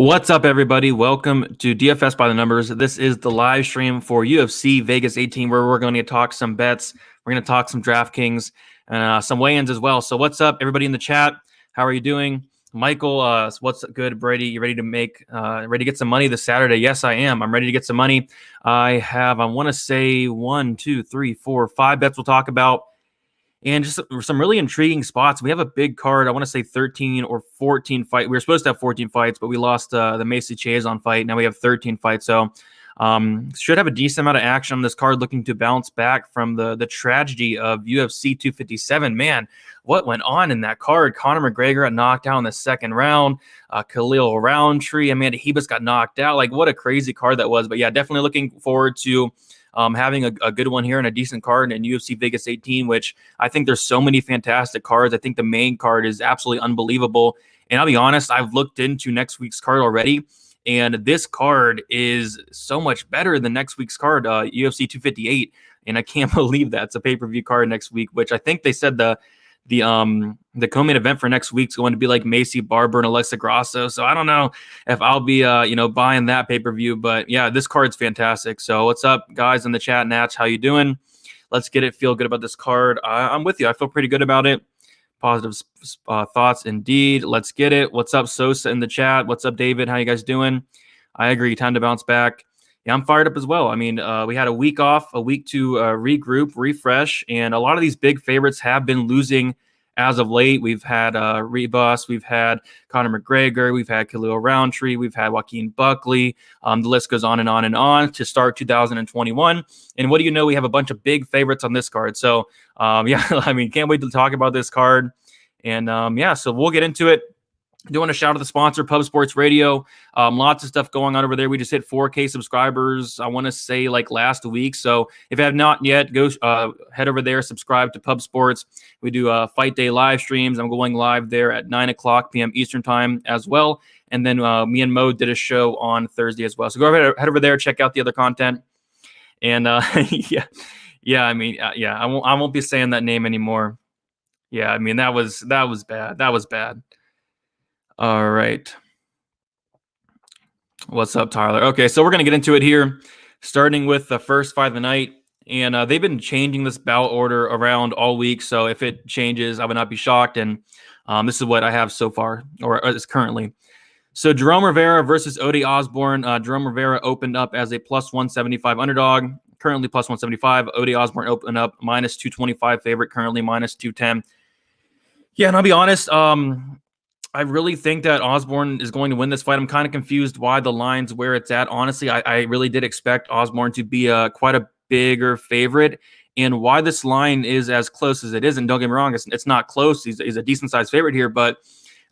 What's up, everybody? Welcome to DFS by the Numbers. This is the live stream for UFC Vegas 18, where we're going to talk some bets. We're going to talk some Draftkings and some weigh-ins as well. So what's up, everybody in the chat? How are you doing? Michael, what's good, Brady? You ready to get some money this Saturday? Yes, I am. I'm ready to get some money. I want to say 1, 2, 3, 4, 5 bets we'll talk about. And just some really intriguing spots. We have a big card. I want to say 13 or 14 fight. We were supposed to have 14 fights, but we lost the Macy Chiasson fight. Now we have 13 fights. So should have a decent amount of action on this card, looking to bounce back from the tragedy of UFC 257. Man, what went on in that card? Conor McGregor got knocked out in the second round. Khalil Roundtree, Amanda Hebus got knocked out. Like, what a crazy card that was. But yeah, definitely looking forward to having a good one here and a decent card in UFC Vegas 18, which I think there's so many fantastic cards. I think the main card is absolutely unbelievable. And I'll be honest, I've looked into next week's card already, and this card is so much better than next week's card, UFC 258. And I can't believe that. It's a pay-per-view card next week, which I think they said the co-main event for next week is going to be like Macy Barber and Alexa Grasso. So I don't know if I'll be buying that pay-per-view, but yeah, this card's fantastic. So what's up, guys, in the chat? Natch, how you doing? Let's get it. Feel good about this card. I'm with you. I feel pretty good about it. Positive thoughts indeed. Let's get it. What's up, Sosa, in the chat? What's up, David? How you guys doing? I agree. Time to bounce back. Yeah, I'm fired up as well. I mean, we had a week off, a week to regroup, refresh, and a lot of these big favorites have been losing as of late. We've had Rebus, we've had Conor McGregor, we've had Khalil Roundtree, we've had Joaquin Buckley. The list goes on and on and on to start 2021. And what do you know? We have a bunch of big favorites on this card. So, yeah, I mean, can't wait to talk about this card. And, yeah, so we'll get into it. I do want to shout out the sponsor, Pub Sports Radio. Lots of stuff going on over there. We just hit 4K subscribers, I want to say, like last week. So if you have not yet, go head over there, subscribe to Pub Sports. We do fight day live streams. I'm going live there at 9 o'clock p.m. Eastern time as well. And then me and Mo did a show on Thursday as well. So go ahead, head over there, check out the other content. And yeah, I mean, I won't be saying that name anymore. Yeah, I mean, that was bad. That was bad. All right. What's up, Tyler? Okay, so we're going to get into it here, starting with the first fight of the night. And they've been changing this bout order around all week, so if it changes, I would not be shocked. And this is what I have so far, or is currently. So Jerome Rivera versus Ode Osborne. Jerome Rivera opened up as a plus 175 underdog, currently plus 175. Ode Osborne opened up minus 225 favorite, currently minus 210. Yeah, and I'll be honest, I really think that Osborne is going to win this fight. I'm kind of confused why the line's where it's at. Honestly, I really did expect Osborne to be quite a bigger favorite, and why this line is as close as it is. And don't get me wrong, it's not close. He's a decent-sized favorite here, but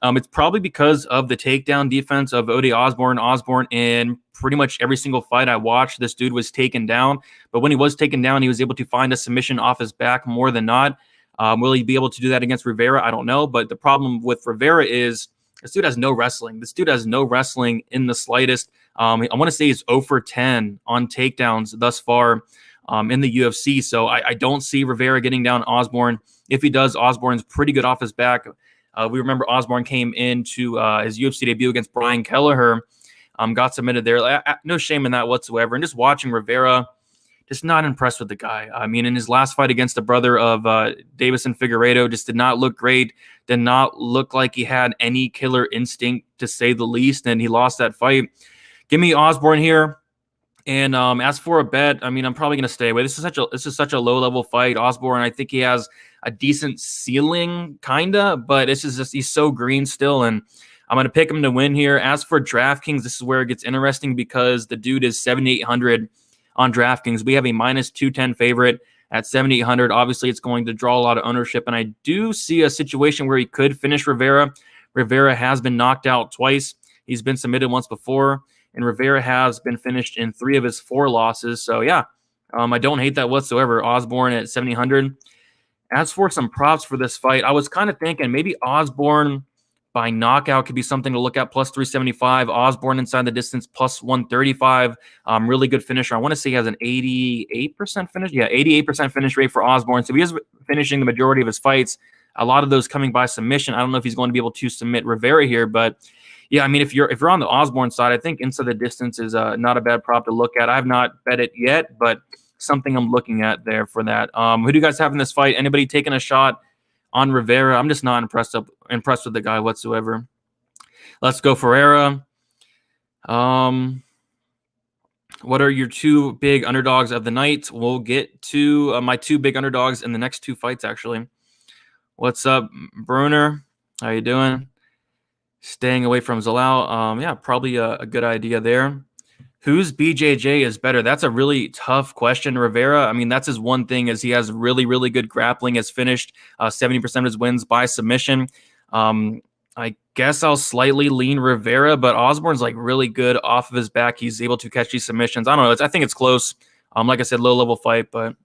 it's probably because of the takedown defense of Ode Osborne. Osborne, in pretty much every single fight I watched, this dude was taken down. But when he was taken down, he was able to find a submission off his back more than not. Will he be able to do that against Rivera? I don't know. But the problem with Rivera is this dude has no wrestling. This dude has no wrestling in the slightest. I want to say he's 0 for 10 on takedowns thus far in the UFC. So I don't see Rivera getting down Osborne. If he does, Osborne's pretty good off his back. We remember Osborne came into his UFC debut against Brian Kelleher, got submitted there. No shame in that whatsoever. And just watching Rivera, just not impressed with the guy. I mean, in his last fight against the brother of Davison Figueiredo, just did not look great, did not look like he had any killer instinct, to say the least, and he lost that fight. Give me Osborne here. And as for a bet, I mean, I'm probably going to stay away. This is such a low-level fight. Osborne, I think he has a decent ceiling, kind of, but this is just, he's so green still, and I'm going to pick him to win here. As for DraftKings, this is where it gets interesting because the dude is 7,800 on DraftKings. We have a minus 210 favorite at 7,800. Obviously, it's going to draw a lot of ownership, and I do see a situation where he could finish Rivera. Rivera has been knocked out twice. He's been submitted once before, and Rivera has been finished in 3 of his 4 losses. So, yeah, I don't hate that whatsoever. Osborne at 7,800. As for some props for this fight, I was kind of thinking maybe Osborne by knockout could be something to look at, plus 375. Osborne inside the distance, plus 135. Really good finisher. I want to say he has an 88% finish. Yeah, 88% finish rate for Osborne. So he is finishing the majority of his fights. A lot of those coming by submission. I don't know if he's going to be able to submit Rivera here, but Yeah, I mean, if you're on the Osborne side, I think Inside the Distance is not a bad prop to look at. I have not bet it yet, but something I'm looking at there for that. Who do you guys have in this fight? Anybody taking a shot on Rivera? I'm just not impressed with the guy whatsoever. Let's go Ferreira. What are your two big underdogs of the night? We'll get to my two big underdogs in the next two fights, actually. What's up, Bruner? How you doing? Staying away from Salau. Yeah, probably a good idea there. Whose BJJ is better? That's a really tough question. Rivera, I mean, that's his one thing is he has really, really good grappling, has finished 70% of his wins by submission. I guess I'll slightly lean Rivera, but Osborne's like really good off of his back. He's able to catch these submissions. I don't know. I think it's close. Like I said, low-level fight, but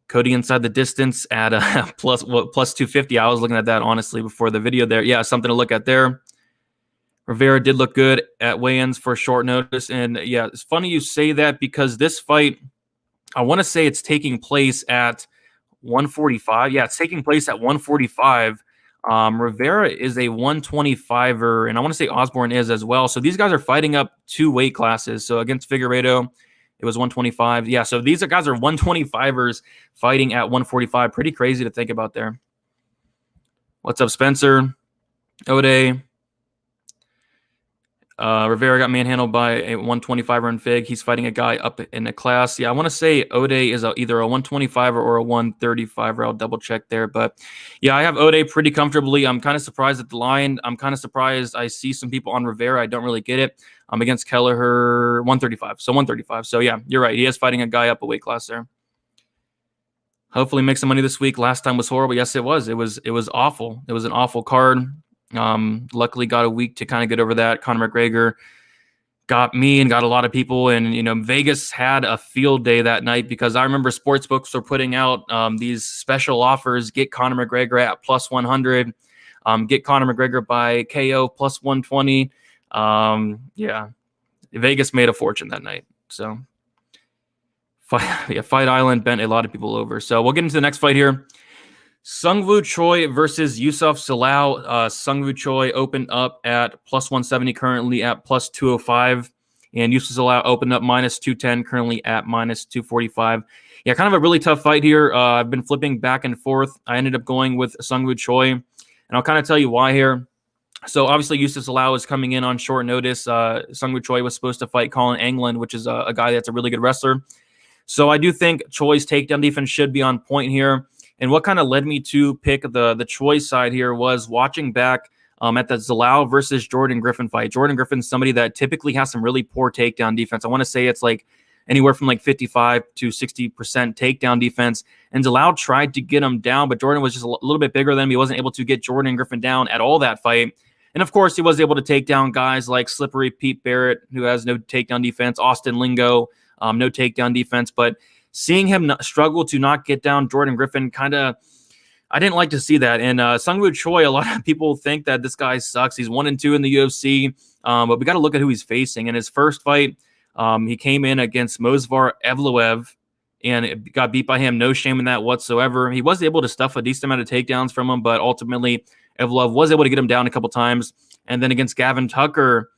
Cody Inside the Distance at plus 250. I was looking at that, honestly, before the video there. Yeah, something to look at there. Rivera did look good at weigh-ins for short notice. And, yeah, it's funny you say that because this fight, I want to say it's taking place at 145. Yeah, it's taking place at 145. Rivera is a 125er, and I want to say Osborne is as well. So these guys are fighting up two weight classes. So against Figueiredo, it was 125. Yeah, so these guys are 125ers fighting at 145. Pretty crazy to think about there. What's up, Spencer? Ode. Rivera got manhandled by a 125er in Fig. He's fighting a guy up in a class. Yeah, I want to say Ode is either a 125er or a 135er. I'll double check there. But yeah, I have Ode pretty comfortably. I'm kind of surprised at the line. I'm kind of surprised I see some people on Rivera. I don't really get it. Against Kelleher, 135. So 135. So yeah, you're right. He is fighting a guy up a weight class there. Hopefully make some money this week. Last time was horrible. Yes, it was. It was awful. It was an awful card. Luckily got a week to kind of get over that. Conor McGregor got me and got a lot of people. And, Vegas had a field day that night because I remember sportsbooks were putting out these special offers. Get Conor McGregor at plus 100. Get Conor McGregor by KO plus 120. Yeah, Vegas made a fortune that night. So Fight Island bent a lot of people over. So we'll get into the next fight here. Sungwoo Choi versus Yusuf Salau. Sungwoo Choi opened up at plus 170, currently at plus 205. And Yusuf Salau opened up minus 210, currently at minus 245. Yeah, kind of a really tough fight here. I've been flipping back and forth. I ended up going with Sungwoo Choi. And I'll kind of tell you why here. So obviously Yusuf Salau is coming in on short notice. Sungwoo Choi was supposed to fight Colin Anglin, which is a guy that's a really good wrestler. So I do think Choi's takedown defense should be on point here. And what kind of led me to pick the Choi side here was watching back at the Salau versus Jordan Griffin fight. Jordan Griffin's somebody that typically has some really poor takedown defense. I want to say it's like anywhere from like 55 to 60% takedown defense. And Salau tried to get him down, but Jordan was just a little bit bigger than him. He wasn't able to get Jordan Griffin down at all that fight. And of course, he was able to take down guys like Slippery Pete Barrett, who has no takedown defense, Austin Lingo, no takedown defense. But seeing him struggle to not get down Jordan Griffin, I didn't like to see that. And Sungwoo Choi, a lot of people think that this guy sucks. He's 1-2 in the UFC, but we got to look at who he's facing. In his first fight, he came in against Movsar Evloev and got beat by him. No shame in that whatsoever. He was able to stuff a decent amount of takedowns from him, but ultimately Evloev was able to get him down a couple times. And then against Gavin Tucker,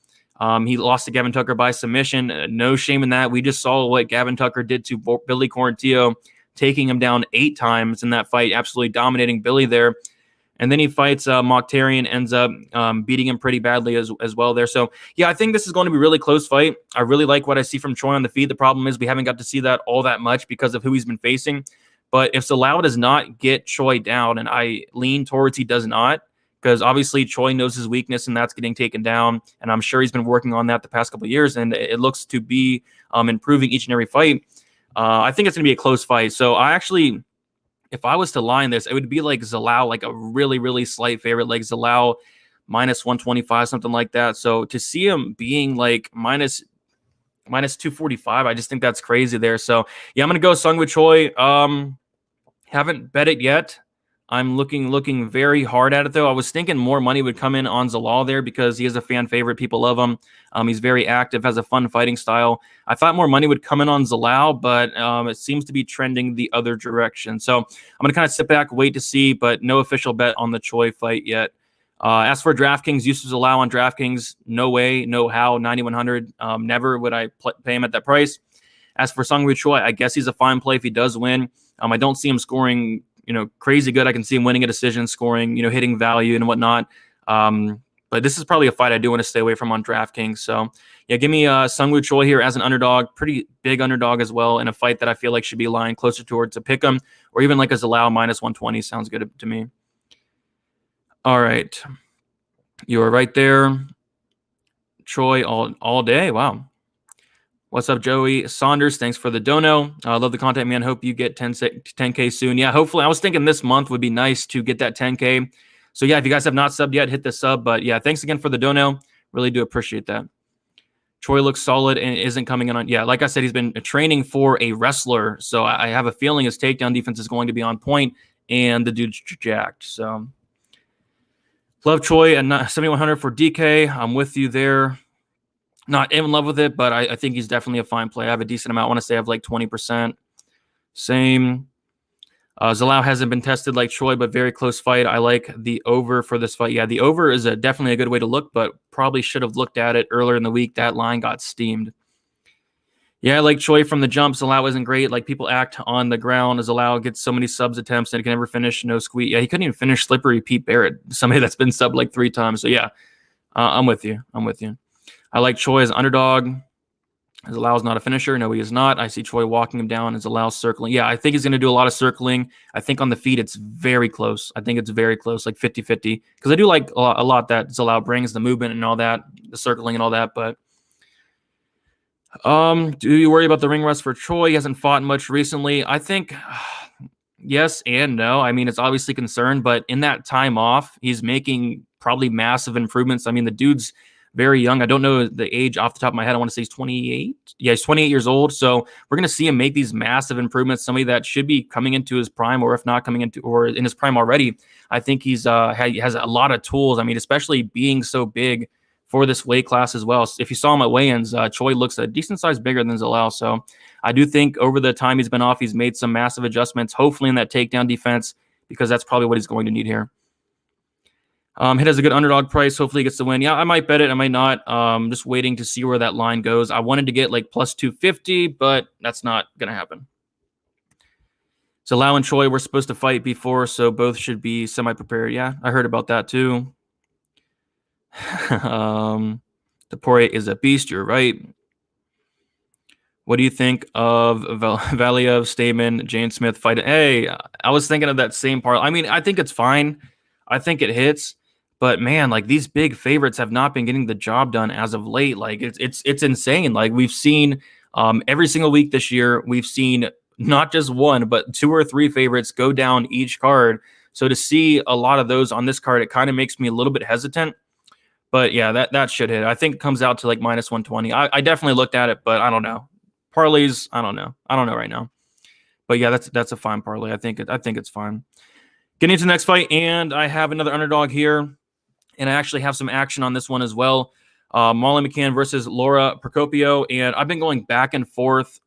he lost to Gavin Tucker by submission. No shame in that. We just saw what Gavin Tucker did to Billy Quarantillo, taking him down 8 times in that fight, absolutely dominating Billy there. And then he fights Mokhtarian, ends up beating him pretty badly as well there. So, yeah, I think this is going to be a really close fight. I really like what I see from Choi on the feet. The problem is we haven't got to see that all that much because of who he's been facing. But if Salau does not get Choi down, and I lean towards he does not, because obviously Choi knows his weakness, and that's getting taken down. And I'm sure he's been working on that the past couple of years, and it looks to be improving each and every fight. I think it's going to be a close fight. So I actually, if I was to line this, it would be like Salau, like a really, really slight favorite, like Salau minus 125, something like that. So to see him being like minus 245, I just think that's crazy there. So yeah, I'm going to go Sungwoo Choi. Haven't bet it yet. I'm looking very hard at it, though. I was thinking more money would come in on Salau there because he is a fan favorite. People love him. He's very active, has a fun fighting style. I thought more money would come in on Salau, but it seems to be trending the other direction. So I'm going to kind of sit back, wait to see, but no official bet on the Choi fight yet. As for DraftKings, usage allow on DraftKings, no way, no how, 9,100. Never would I pay him at that price. As for Sungwoo Choi, I guess he's a fine play if he does win. I don't see him scoring, crazy good. I can see him winning a decision, scoring, hitting value and whatnot. But this is probably a fight I do want to stay away from on DraftKings. So, yeah, give me Sungwoo Choi here as an underdog, pretty big underdog as well, in a fight that I feel like should be lying closer towards a pick 'em, or even like a Salau minus 120 sounds good to me. All right. You are right there. Choi all day. Wow. What's up, Joey Saunders? Thanks for the dono. I love the content, man. Hope you get 10K soon. Yeah, hopefully. I was thinking this month would be nice to get that 10K. So, yeah, if you guys have not subbed yet, hit the sub. But, yeah, thanks again for the dono. Really do appreciate that. Choi looks solid and isn't coming in on. Yeah, like I said, he's been training for a wrestler. So, I have a feeling his takedown defense is going to be on point, and the dude's jacked. So, love Choi at 7,100 for DK. I'm with you there. Not in love with it, but I think he's definitely a fine play. I have a decent amount. I want to say I have like 20%. Same. Salau hasn't been tested like Choi, but very close fight. I like the over for this fight. Yeah, the over is definitely a good way to look, but probably should have looked at it earlier in the week. That line got steamed. Yeah, I like Choi from the jump. Salau isn't great. Like, people act on the ground. Salau gets so many subs attempts and he can never finish. No squeak. Yeah, he couldn't even finish slippery Pete Barrett, somebody that's been subbed like 3 times. So, yeah, I'm with you. I like Choi as underdog. Salau's not a finisher. No, he is not. I see Choi walking him down and Salau circling. Yeah, I think he's going to do a lot of circling. I think on the feet it's very close. I think it's very close, like 50-50. Because I do like a lot that Salau brings, the movement and all that, the circling and all that. But do you worry about the ring rust for Choi? He hasn't fought much recently. I think yes and no. I mean, it's obviously concerned, but in that time off, he's making probably massive improvements. I mean, the dude's very young. I don't know the age off the top of my head. I want to say he's 28. Yeah, he's 28 years old. So we're going to see him make these massive improvements. Somebody that should be coming into his prime, or if not coming into or in his prime already. I think he has a lot of tools. I mean, especially being so big for this weight class as well. So if you saw him at weigh-ins, Choi looks a decent size bigger than Salau. So I do think over the time he's been off, he's made some massive adjustments, hopefully in that takedown defense, because that's probably what he's going to need here. Hit has a good underdog price. Hopefully he gets the win. Yeah, I might bet it. I might not. Just waiting to see where that line goes. I wanted to get like plus 250, but that's not going to happen. So Lau and Choi were supposed to fight before, so both should be semi-prepared. Yeah, I heard about that too. The Poirier is a beast. You're right. What do you think of Valeev, Stamen, Jane Smith fighting? Hey, I was thinking of that same part. I mean, I think it's fine. I think it hits. But man, like, these big favorites have not been getting the job done as of late. Like, it's insane. Like, we've seen every single week this year, we've seen not just one, but 2 or 3 favorites go down each card. So to see a lot of those on this card, it kind of makes me a little bit hesitant. But yeah, that should hit. I think it comes out to like minus 120. I definitely looked at it, but I don't know. Parlays, I don't know right now. But yeah, that's a fine parlay. I think it's fine. Getting into the next fight, and I have another underdog here. And I actually have some action on this one as well. Molly McCann versus Laura Procopio. And I've been going back and forth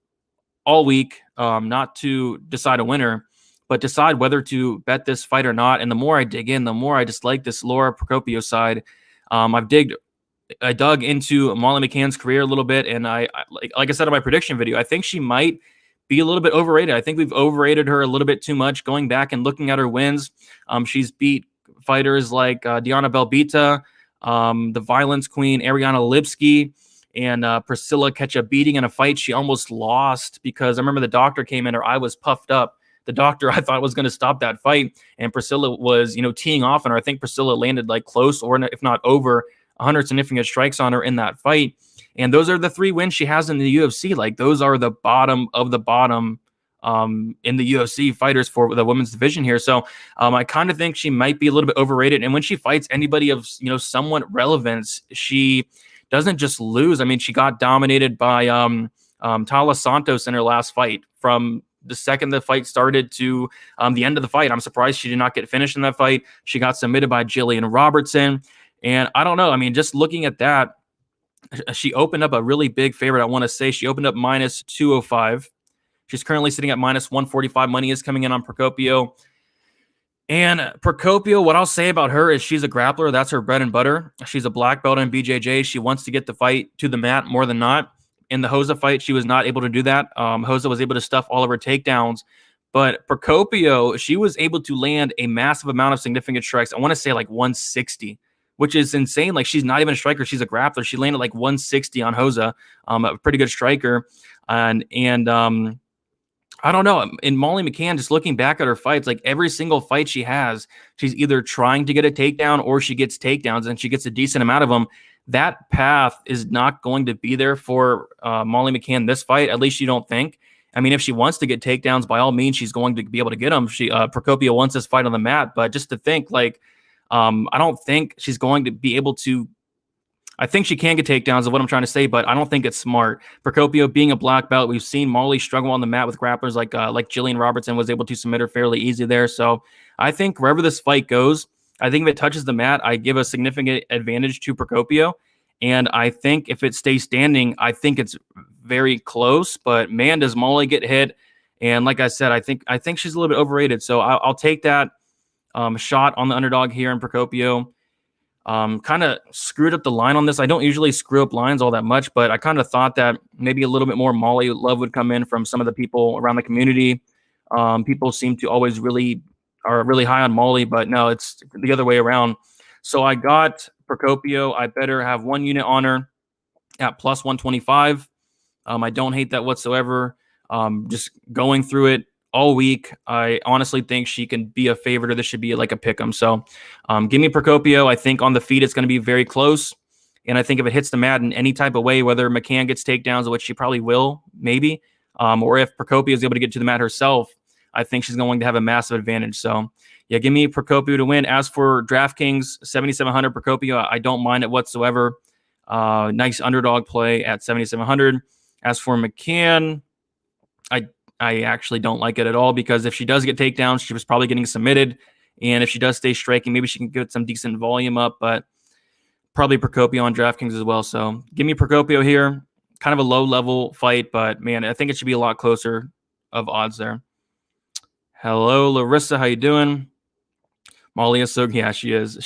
all week, not to decide a winner, but decide whether to bet this fight or not. And the more I dig in, the more I dislike this Laura Procopio side. I dug into Molly McCann's career a little bit. And like I said in my prediction video, I think she might be a little bit overrated. I think we've overrated her a little bit too much. Going back and looking at her wins, she's beat fighters like Diana Belbita, the Violence Queen, Ariana Lipsky, and Priscilla catch a beating in a fight she almost lost because I remember the doctor came in, her eye was puffed up. The doctor, I thought, was going to stop that fight, and Priscilla was, teeing off on her. I think Priscilla landed like close or if not over 100 significant strikes on her in that fight. And those are the 3 wins she has in the UFC. Like, those are the bottom of the bottom in the UFC fighters for the women's division here. So I kind of think she might be a little bit overrated. And when she fights anybody of, somewhat relevance, she doesn't just lose. I mean, she got dominated by Tala Santos in her last fight. From the second the fight started to the end of the fight, I'm surprised she did not get finished in that fight. She got submitted by Jillian Robertson. And I don't know. I mean, just looking at that, she opened up a really big favorite. I want to say she opened up minus 205. She's currently sitting at minus 145. Money is coming in on Procopio. And Procopio, what I'll say about her is she's a grappler. That's her bread and butter. She's a black belt in BJJ. She wants to get the fight to the mat more than not. In the Rosa fight, she was not able to do that. Rosa was able to stuff all of her takedowns. But Procopio, she was able to land a massive amount of significant strikes. I want to say like 160, which is insane. Like, she's not even a striker. She's a grappler. She landed like 160 on Rosa, a pretty good striker. And I don't know. In Molly McCann, just looking back at her fights, like every single fight she has, she's either trying to get a takedown or she gets takedowns, and she gets a decent amount of them. That path is not going to be there for Molly McCann this fight. At least you don't think. I mean, if she wants to get takedowns, by all means, she's going to be able to get them. Procopio wants this fight on the mat, but just to think, like, I don't think she's going to be able to. I think she can get takedowns, is what I'm trying to say, but I don't think it's smart. Procopio being a black belt, we've seen Molly struggle on the mat with grapplers like Jillian Robertson was able to submit her fairly easy there. So I think wherever this fight goes, I think if it touches the mat, I give a significant advantage to Procopio. And I think if it stays standing, I think it's very close. But man, does Molly get hit? And like I said, I think she's a little bit overrated. So I'll take that shot on the underdog here in Procopio. Kind of screwed up the line on this. I don't usually screw up lines all that much, but I kind of thought that maybe a little bit more Molly love would come in from some of the people around the community. People seem to always are really high on Molly, but no, it's the other way around. So I got Procopio. I better have 1 unit on her at plus 125. I don't hate that whatsoever. Just going through it all week, I honestly think she can be a favorite, or this should be like a pick 'em. So give me Procopio. I think on the feet it's going to be very close. And I think if it hits the mat in any type of way, whether McCann gets takedowns, which she probably will, maybe, or if Procopio is able to get to the mat herself, I think she's going to have a massive advantage. So yeah, give me Procopio to win. As for DraftKings, 7,700 Procopio, I don't mind it whatsoever. Nice underdog play at 7,700. As for McCann, I actually don't like it at all, because if she does get takedowns, she was probably getting submitted. And if she does stay striking, maybe she can get some decent volume up, but probably Procopio on DraftKings as well. So give me Procopio here. Kind of a low-level fight, but man, I think it should be a lot closer of odds there. Hello, Larissa. How you doing? Molly is so, yeah, she is.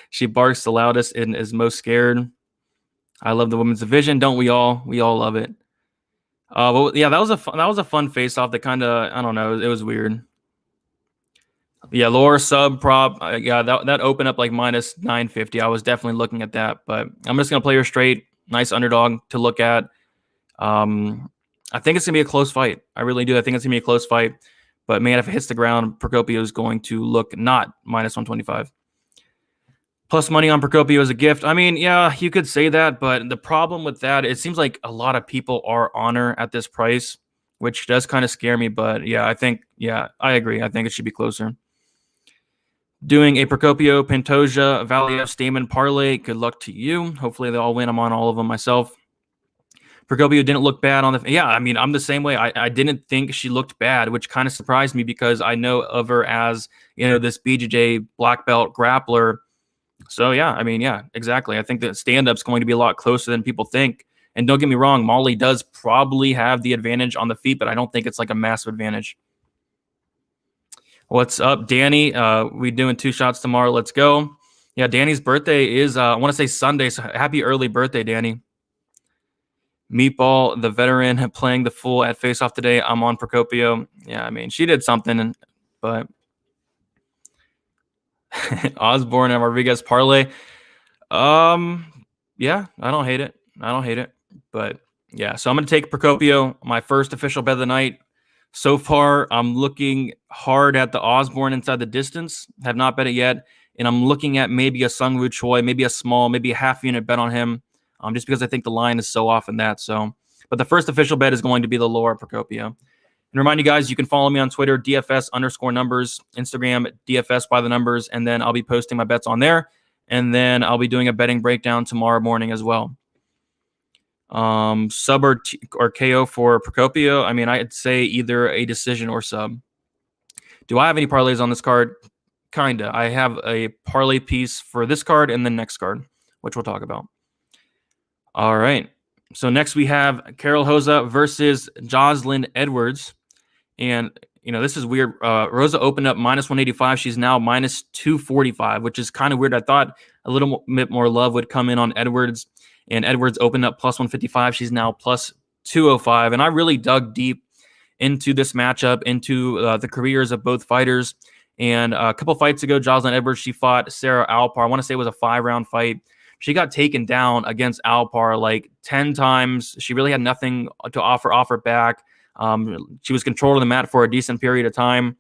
She barks the loudest and is most scared. I love the women's division. Don't we all? We all love it. But yeah, that was a fun face off. That kind of, I don't know, it was weird. Yeah, lower sub prop. Yeah, that opened up like minus 950. I was definitely looking at that, but I'm just gonna play her straight. Nice underdog to look at. I think it's gonna be a close fight. I really do. I think it's gonna be a close fight. But man, if it hits the ground, Procopio is going to look not minus 125. Plus money on Procopio is a gift. I mean, yeah, you could say that, but the problem with that, it seems like a lot of people are on her at this price, which does kind of scare me. But yeah, I agree. I think it should be closer. Doing a Procopio, Pantoja, Valeev, Stamen parlay. Good luck to you. Hopefully they all win. I'm on all of them myself. Procopio didn't look bad on the. Yeah, I mean, I'm the same way. I didn't think she looked bad, which kind of surprised me, because I know of her as, this BJJ black belt grappler. So yeah, I mean, yeah, exactly. I think that stand-up's going to be a lot closer than people think. And don't get me wrong, Molly does probably have the advantage on the feet, but I don't think it's like a massive advantage. What's up, Danny? We doing 2 shots tomorrow. Let's go. Yeah, Danny's birthday is, I want to say Sunday, so happy early birthday, Danny. Meatball, the veteran, playing the fool at face-off today. I'm on Procopio. Yeah, I mean, she did something, but Osborne and Rodriguez parlay. Yeah, I don't hate it. But yeah, so I'm going to take Procopio, my first official bet of the night. So far, I'm looking hard at the Osborne inside the distance. Have not bet it yet. And I'm looking at maybe a Sungwoo Choi, maybe a small, maybe a half unit bet on him, just because I think the line is so off in that. So, but the first official bet is going to be the lower Procopio. And remind you guys, you can follow me on Twitter, DFS_numbers, Instagram, DFS by the numbers, and then I'll be posting my bets on there. And then I'll be doing a betting breakdown tomorrow morning as well. Sub or KO for Procopio. I mean, I'd say either a decision or sub. Do I have any parlays on this card? Kinda. I have a parlay piece for this card and the next card, which we'll talk about. All right. So next we have Carol Rosa versus Jocelyn Edwards. And this is weird. Rosa opened up minus 185. She's now minus 245, which is kind of weird. I thought a little bit more love would come in on Edwards, and Edwards opened up plus 155. She's now plus 205. And I really dug deep into this matchup, into the careers of both fighters. And a couple fights ago, Jocelyn Edwards, she fought Sarah Alpar. I want to say it was a 5-round fight. She got taken down against Alpar like 10 times. She really had nothing to offer back. She was controlling the mat for a decent period of time.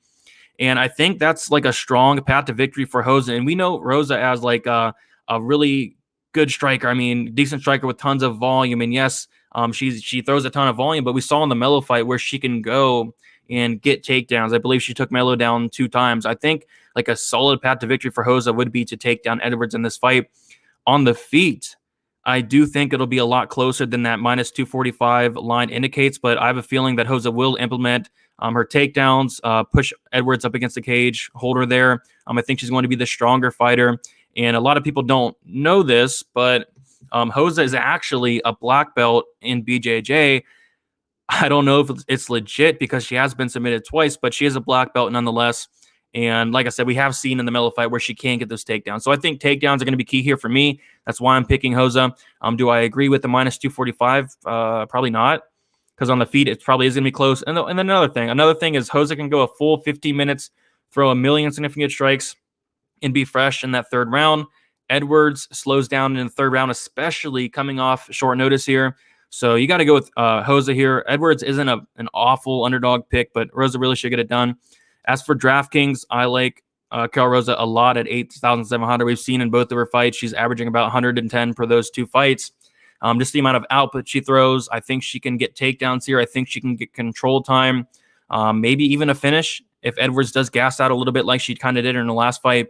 And I think that's like a strong path to victory for Rosa. And we know Rosa as like a really good striker. I mean, decent striker with tons of volume. And yes, she throws a ton of volume, but we saw in the Melo fight where she can go and get takedowns. I believe she took Melo down 2 times. I think like a solid path to victory for Rosa would be to take down Edwards in this fight. On the feet, I do think it'll be a lot closer than that minus 245 line indicates, but I have a feeling that Rosa will implement her takedowns, push Edwards up against the cage, hold her there. I think she's going to be the stronger fighter. And a lot of people don't know this, but Rosa is actually a black belt in BJJ. I don't know if it's legit because she has been submitted twice, but she is a black belt nonetheless. And like I said, we have seen in the Melo fight where she can get those takedowns. So I think takedowns are going to be key here for me. That's why I'm picking Rosa. Do I agree with the minus 245? Probably not, because on the feet, it probably is going to be close. And then another thing is Rosa can go a full 15 minutes, throw a million significant strikes, and be fresh in that third round. Edwards slows down in the third round, especially coming off short notice here. So you got to go with Rosa here. Edwards isn't an awful underdog pick, but Rosa really should get it done. As for DraftKings, I like Carol Rosa a lot at 8,700. We've seen in both of her fights, she's averaging about 110 per those 2 fights. Just the amount of output she throws, I think she can get takedowns here. I think she can get control time, maybe even a finish if Edwards does gas out a little bit like she kind of did in the last fight.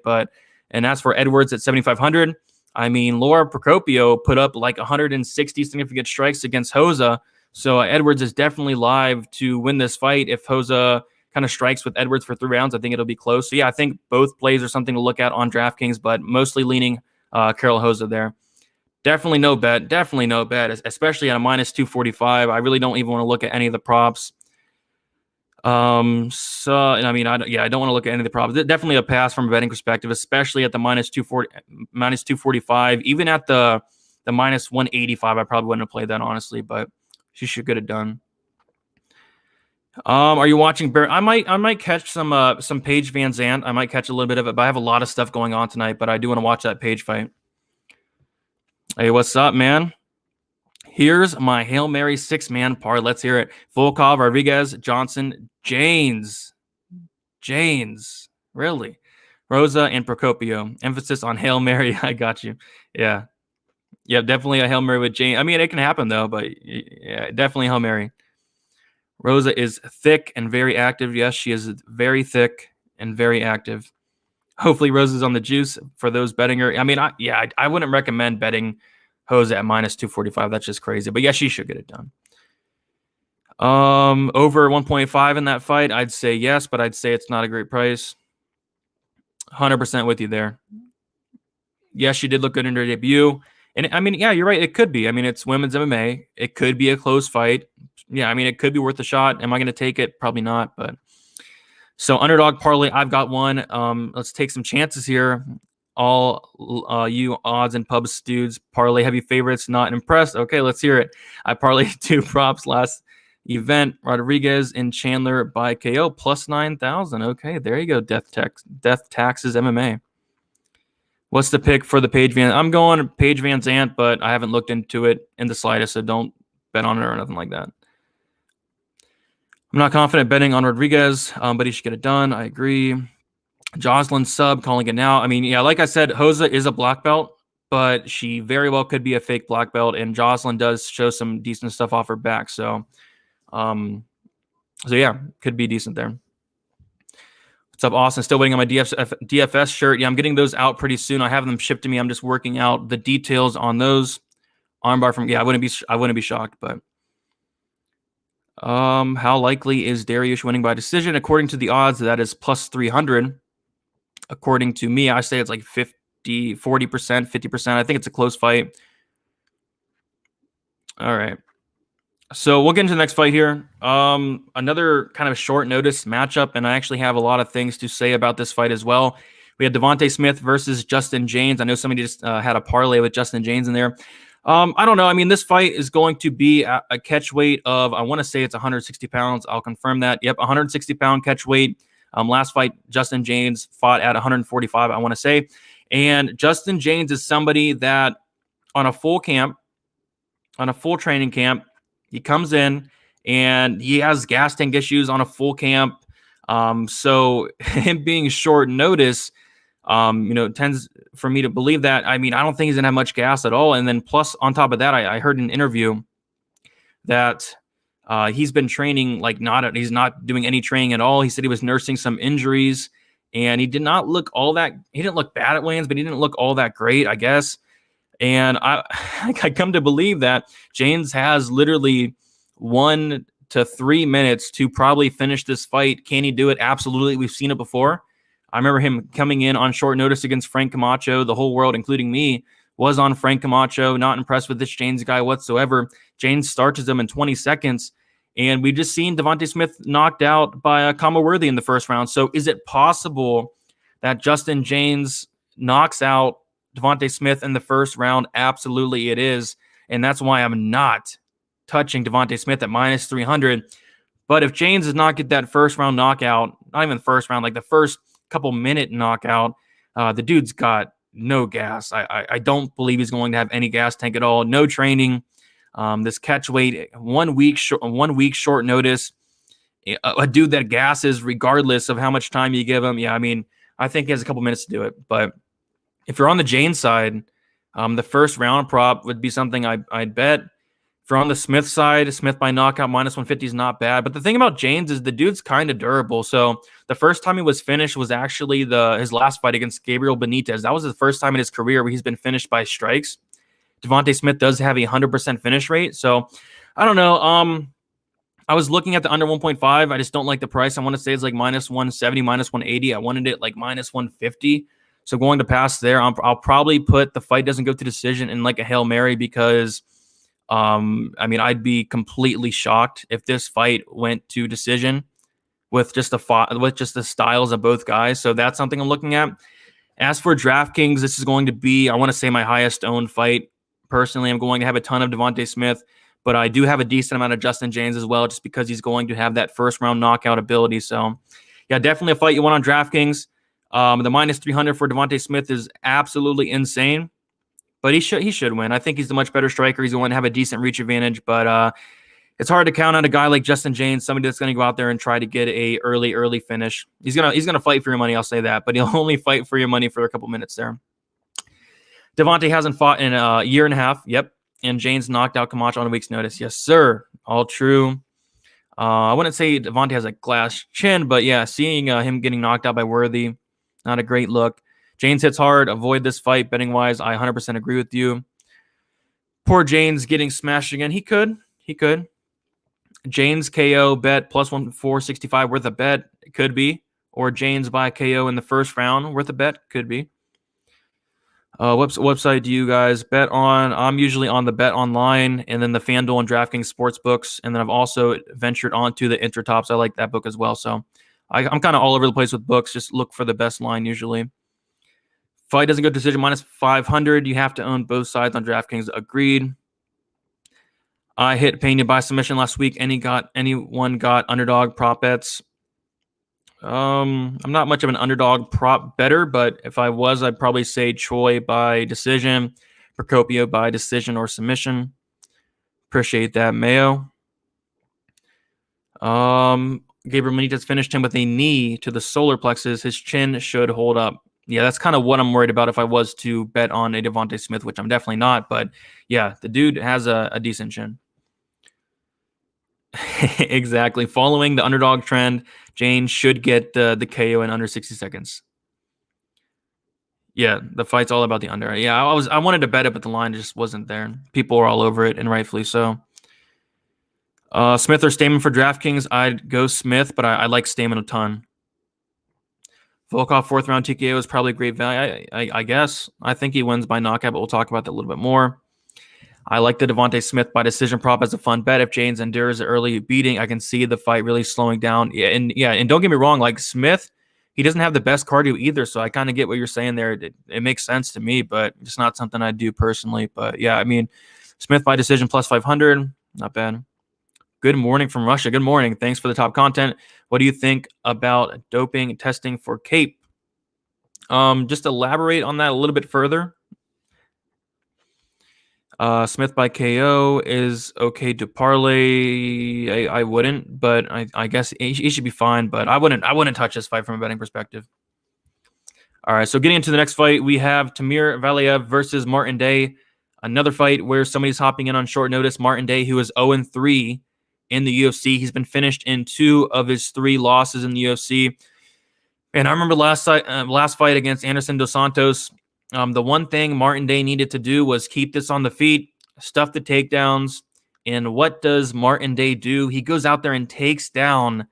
And as for Edwards at 7,500, I mean, Laura Procopio put up like 160 significant strikes against Rosa. So Edwards is definitely live to win this fight. If Rosa kind of strikes with Edwards for 3 rounds, I think it'll be close. So yeah, I think both plays are something to look at on DraftKings, but mostly leaning Carol Rosa there. Definitely no bet, especially at a minus 245. I really don't even want to look at any of the props. I don't want to look at any of the props. Definitely a pass from a betting perspective, especially at the minus 245. Even at the minus 185, I probably wouldn't have played that, honestly, but she should get it done. Are you watching I might catch some Paige Van Zandt. I might catch a little bit of it, but I have a lot of stuff going on tonight, but I do want to watch that Paige fight. Hey, what's up, man? Here's my Hail Mary 6-man par. Let's hear it. Volkov, Rodriguez, Johnson, Janes. Really? Rosa and Procopio. Emphasis on Hail Mary. I got you. Yeah, definitely a Hail Mary with Jane. I mean, it can happen, though, but yeah, definitely Hail Mary. Rosa is thick and very active. Yes, she is very thick and very active. Hopefully, Rosa's on the juice for those betting her. I mean, I wouldn't recommend betting Rosa at minus 245. That's just crazy. But yeah, she should get it done. Over 1.5 in that fight, I'd say yes, but I'd say it's not a great price. 100% with you there. Yes, she did look good in her debut. And I mean, yeah, you're right. It could be. I mean, it's women's MMA. It could be a close fight. Yeah, I mean, it could be worth a shot. Am I going to take it? Probably not. But so underdog parlay, I've got one. Let's take some chances here. All you odds and pubs dudes, parlay heavy favorites, not impressed. Okay, let's hear it. I parlayed 2 props last event. Rodriguez and Chandler by KO plus 9,000. Okay, there you go. Death Taxes MMA. What's the pick for the Paige Van? I'm going Paige Van Zandt, but I haven't looked into it in the slightest, so don't bet on it or nothing like that. I'm not confident betting on Rodriguez, but he should get it done. I agree. Jocelyn sub, calling it now. I mean, yeah, like I said, Rosa is a black belt, but she very well could be a fake black belt, and Jocelyn does show some decent stuff off her back. So yeah, could be decent there. What's up, Austin? Still waiting on my DFS shirt. Yeah, I'm getting those out pretty soon. I have them shipped to me. I'm just working out the details on those. Armbar from I wouldn't be shocked, but how likely is Dariush winning by decision? According to the odds, that is plus 300. According to me, I say it's like 40%, 50%. I think it's a close fight. All right. So we'll get into the next fight here. Another kind of short notice matchup, and I actually have a lot of things to say about this fight as well. We had Devontae Smith versus Justin James. I know somebody just had a parlay with Justin James in there. I don't know. I mean, this fight is going to be a catch weight of, I want to say it's 160 pounds. I'll confirm that. Yep, 160-pound catch weight. Last fight, Justin James fought at 145, I want to say. And Justin James is somebody that on a full training camp, he comes in and he has gas tank issues on a full camp. So him being short notice, tends for me to believe that. I mean, I don't think he's gonna have much gas at all. And then plus on top of that, I heard in an interview that he's been training he's not doing any training at all. He said he was nursing some injuries and he didn't look bad at weigh-ins, but he didn't look all that great, I guess. And I come to believe that James has literally 1 to 3 minutes to probably finish this fight. Can he do it? Absolutely. We've seen it before. I remember him coming in on short notice against Frank Camacho. The whole world, including me, was on Frank Camacho. Not impressed with this James guy whatsoever. James starches him in 20 seconds. And we've just seen Devontae Smith knocked out by Kama Worthy in the first round. So is it possible that Justin James knocks out Devontae Smith in the first round? Absolutely it is. And that's why I'm not touching Devontae Smith at minus 300. But if James does not get that first round knockout, not even the first round, like the first couple minute knockout, the dude's got no gas. I don't believe he's going to have any gas tank at all. No training. This catch weight, 1 week short notice. A dude that gasses regardless of how much time you give him. Yeah, I mean, I think he has a couple minutes to do it. But if you're on the James side, the first round prop would be something I'd bet. If you're on the Smith side, Smith by knockout minus 150 is not bad. But the thing about James is the dude's kind of durable. So the first time he was finished was actually his last fight against Gabriel Benitez. That was the first time in his career where he's been finished by strikes. Devontae Smith does have a 100% finish rate. So I don't know. I was looking at the under 1.5. I just don't like the price. I want to say it's like minus 170, minus 180. I wanted it like minus 150. So going to pass there, I'll probably put the fight doesn't go to decision in like a Hail Mary because, I mean, I'd be completely shocked if this fight went to decision with just the styles of both guys. So that's something I'm looking at. As for DraftKings, this is going to be, I want to say, my highest owned fight. Personally, I'm going to have a ton of Devontae Smith, but I do have a decent amount of Justin James as well, just because he's going to have that first round knockout ability. So yeah, definitely a fight you want on DraftKings. The minus 300 for Devontae Smith is absolutely insane, but he should win. I think he's the much better striker. He's going to have a decent reach advantage, but it's hard to count on a guy like Justin James, somebody that's going to go out there and try to get a early finish. He's gonna fight for your money, I'll say that, but he'll only fight for your money for a couple minutes there. Devontae hasn't fought in a year and a half. Yep, and James knocked out Camacho on a week's notice. Yes, sir. All true. I wouldn't say Devontae has a glass chin, but yeah, seeing him getting knocked out by Worthy, not a great look. James hits hard. Avoid this fight betting-wise. I 100% agree with you. Poor James getting smashed again. He could. James KO bet plus 465 worth a bet. It could be. Or James by KO in the first round worth a bet. Could be. Website do you guys bet on? I'm usually on the Bet Online and then the FanDuel and DraftKings sports books. And then I've also ventured onto the Intertops. I like that book as well. So I'm kind of all over the place with books. Just look for the best line usually. Fight doesn't go decision minus 500. You have to own both sides on DraftKings. Agreed. I hit Pena by submission last week. Anyone got underdog prop bets? I'm not much of an underdog prop better, but if I was, I'd probably say Choi by decision, Procopio by decision or submission. Appreciate that, Mayo. Gabriel Benitez finished him with a knee to the solar plexus. His chin should hold up. Yeah, that's kind of what I'm worried about if I was to bet on a Devontae Smith, which I'm definitely not. But yeah, the dude has a decent chin. Exactly. Following the underdog trend, James should get the KO in under 60 seconds. Yeah, the fight's all about the under. Yeah, I wanted to bet it, but the line just wasn't there. People are all over it, and rightfully so. Smith or Stamen for DraftKings? I'd go Smith, but I like Stamen a ton. Volkov 4th round TKO is probably a great value, I guess. I think he wins by knockout, but we'll talk about that a little bit more. I like the Devontae Smith by decision prop as a fun bet. If James endures early beating, I can see the fight really slowing down. And don't get me wrong, like Smith, he doesn't have the best cardio either, so I kind of get what you're saying there. It makes sense to me, but it's not something I do personally. But yeah, I mean, Smith by decision plus 500, not bad. Good morning from Russia. Good morning. Thanks for the top content. What do you think about doping testing for Kape? Just elaborate on that a little bit further. Smith by KO is okay to parlay. I wouldn't, but I guess he should be fine. But I wouldn't touch this fight from a betting perspective. All right, so getting into the next fight, we have Tamir Valeev versus Martin Day. Another fight where somebody's hopping in on short notice. Martin Day, who is 0-3 in the UFC. He's been finished in 2 of his 3 losses in the UFC. And I remember last fight against Anderson Dos Santos, the one thing Martin Day needed to do was keep this on the feet, stuff the takedowns. And what does Martin Day do? He goes out there and takes down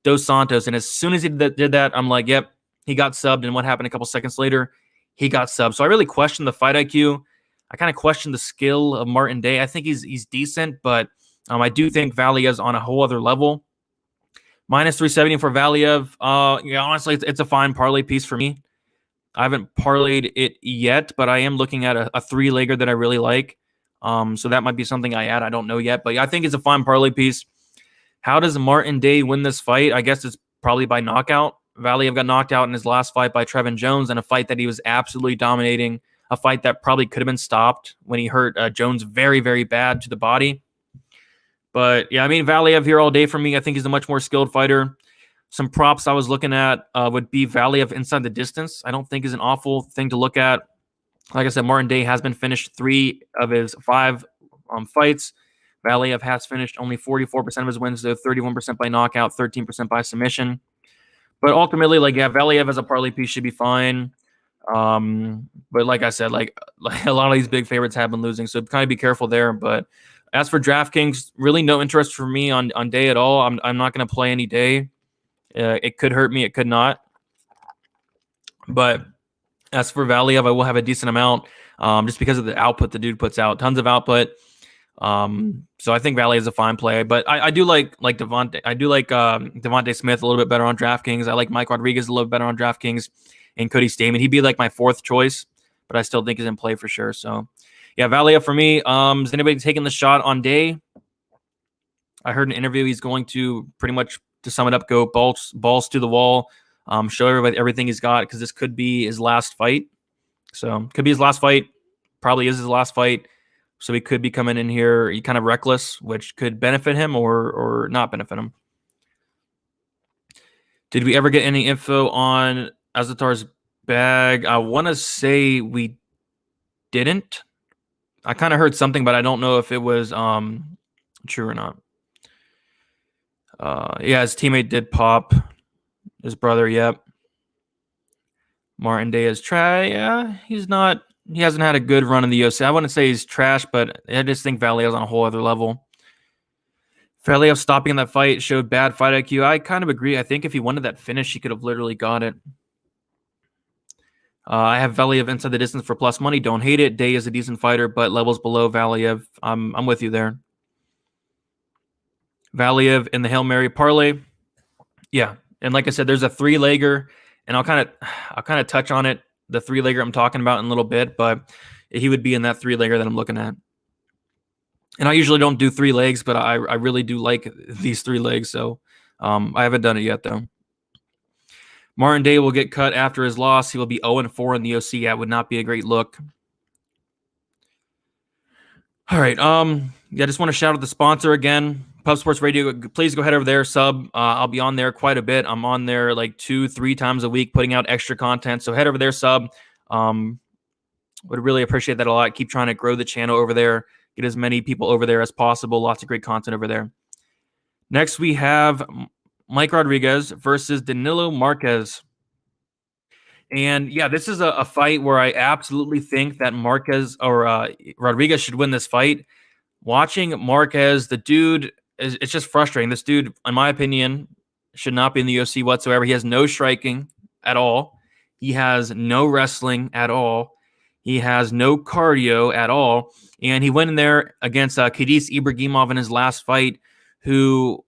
Dos Santos. And as soon as he did that, I'm like, yep, he got subbed. And what happened a couple seconds later? He got subbed. So I really questioned the fight IQ. I kind of questioned the skill of Martin Day. I think he's decent, but I do think Valiev's on a whole other level. Minus 370 for Valeev. Honestly, it's a fine parlay piece for me. I haven't parlayed it yet, but I am looking at a 3-legger that I really like. So that might be something I add. I don't know yet, but I think it's a fine parlay piece. How does Martin Day win this fight? I guess it's probably by knockout. Valeev got knocked out in his last fight by Trevin Jones in a fight that he was absolutely dominating, a fight that probably could have been stopped when he hurt Jones very, very bad to the body. But yeah, I mean, Valeev here all day for me. I think he's a much more skilled fighter. Some props I was looking at would be Valeev inside the distance. I don't think is an awful thing to look at. Like I said, Martin Day has been finished 3 of his 5 fights. Valeev has finished only 44% of his wins, though 31% by knockout, 13% by submission. But ultimately, Valeev as a parlay piece should be fine. But like I said, like a lot of these big favorites have been losing, so kind of be careful there. But as for DraftKings, really no interest for me on Day at all. I'm not going to play any Day. It could hurt me. It could not. But as for Valeev, I will have a decent amount just because of the output the dude puts out. Tons of output. So I think Valeev is a fine play. But I do like Devontae. I do like Devontae Smith a little bit better on DraftKings. I like Mike Rodriguez a little bit better on DraftKings. And Cody Stamen. He'd be like my 4th choice, but I still think he's in play for sure. So yeah, Valeev for me. Is anybody taking the shot on Day? I heard in an interview he's going to pretty much, to sum it up, go balls to the wall, show everybody everything he's got, because this could be his last fight. So could be his last fight. Probably is his last fight. So he could be coming in here kind of reckless, which could benefit him or not benefit him. Did we ever get any info on Azatar's bag? I want to say we didn't. I kind of heard something, but I don't know if it was true or not. Yeah, his teammate did pop. His brother, yep. Martin Day is trash. Yeah, he's not. He hasn't had a good run in the UFC. I wouldn't say he's trash, but I just think Valeev's on a whole other level. Valeev stopping that fight showed bad fight IQ. I kind of agree. I think if he wanted that finish, he could have literally got it. I have Valeev inside the distance for plus money. Don't hate it. Day is a decent fighter, but levels below Valeev. I'm with you there. Valeev in the Hail Mary parlay. Yeah. And like I said, there's a 3-legger, and I'll kind of touch on it, the 3-legger I'm talking about in a little bit, but he would be in that 3-legger that I'm looking at. And I usually don't do 3 legs, but I really do like these 3 legs, so I haven't done it yet, though. Martin Day will get cut after his loss. He will be 0-4 in the OC. That would not be a great look. All right. Yeah, I just want to shout out the sponsor again, Pub Sports Radio. Please go head over there, sub. I'll be on there quite a bit. I'm on there like 2-3 times a week, putting out extra content. So head over there, sub. Would really appreciate that a lot. Keep trying to grow the channel over there. Get as many people over there as possible. Lots of great content over there. Next, we have Mike Rodriguez versus Danilo Marquez. And yeah, this is a fight where I absolutely think that Marquez or Rodriguez should win this fight. Watching Marquez, the dude, it's just frustrating. This dude, in my opinion, should not be in the UFC whatsoever. He has no striking at all. He has no wrestling at all. He has no cardio at all. And he went in there against Khadis Ibragimov in his last fight, who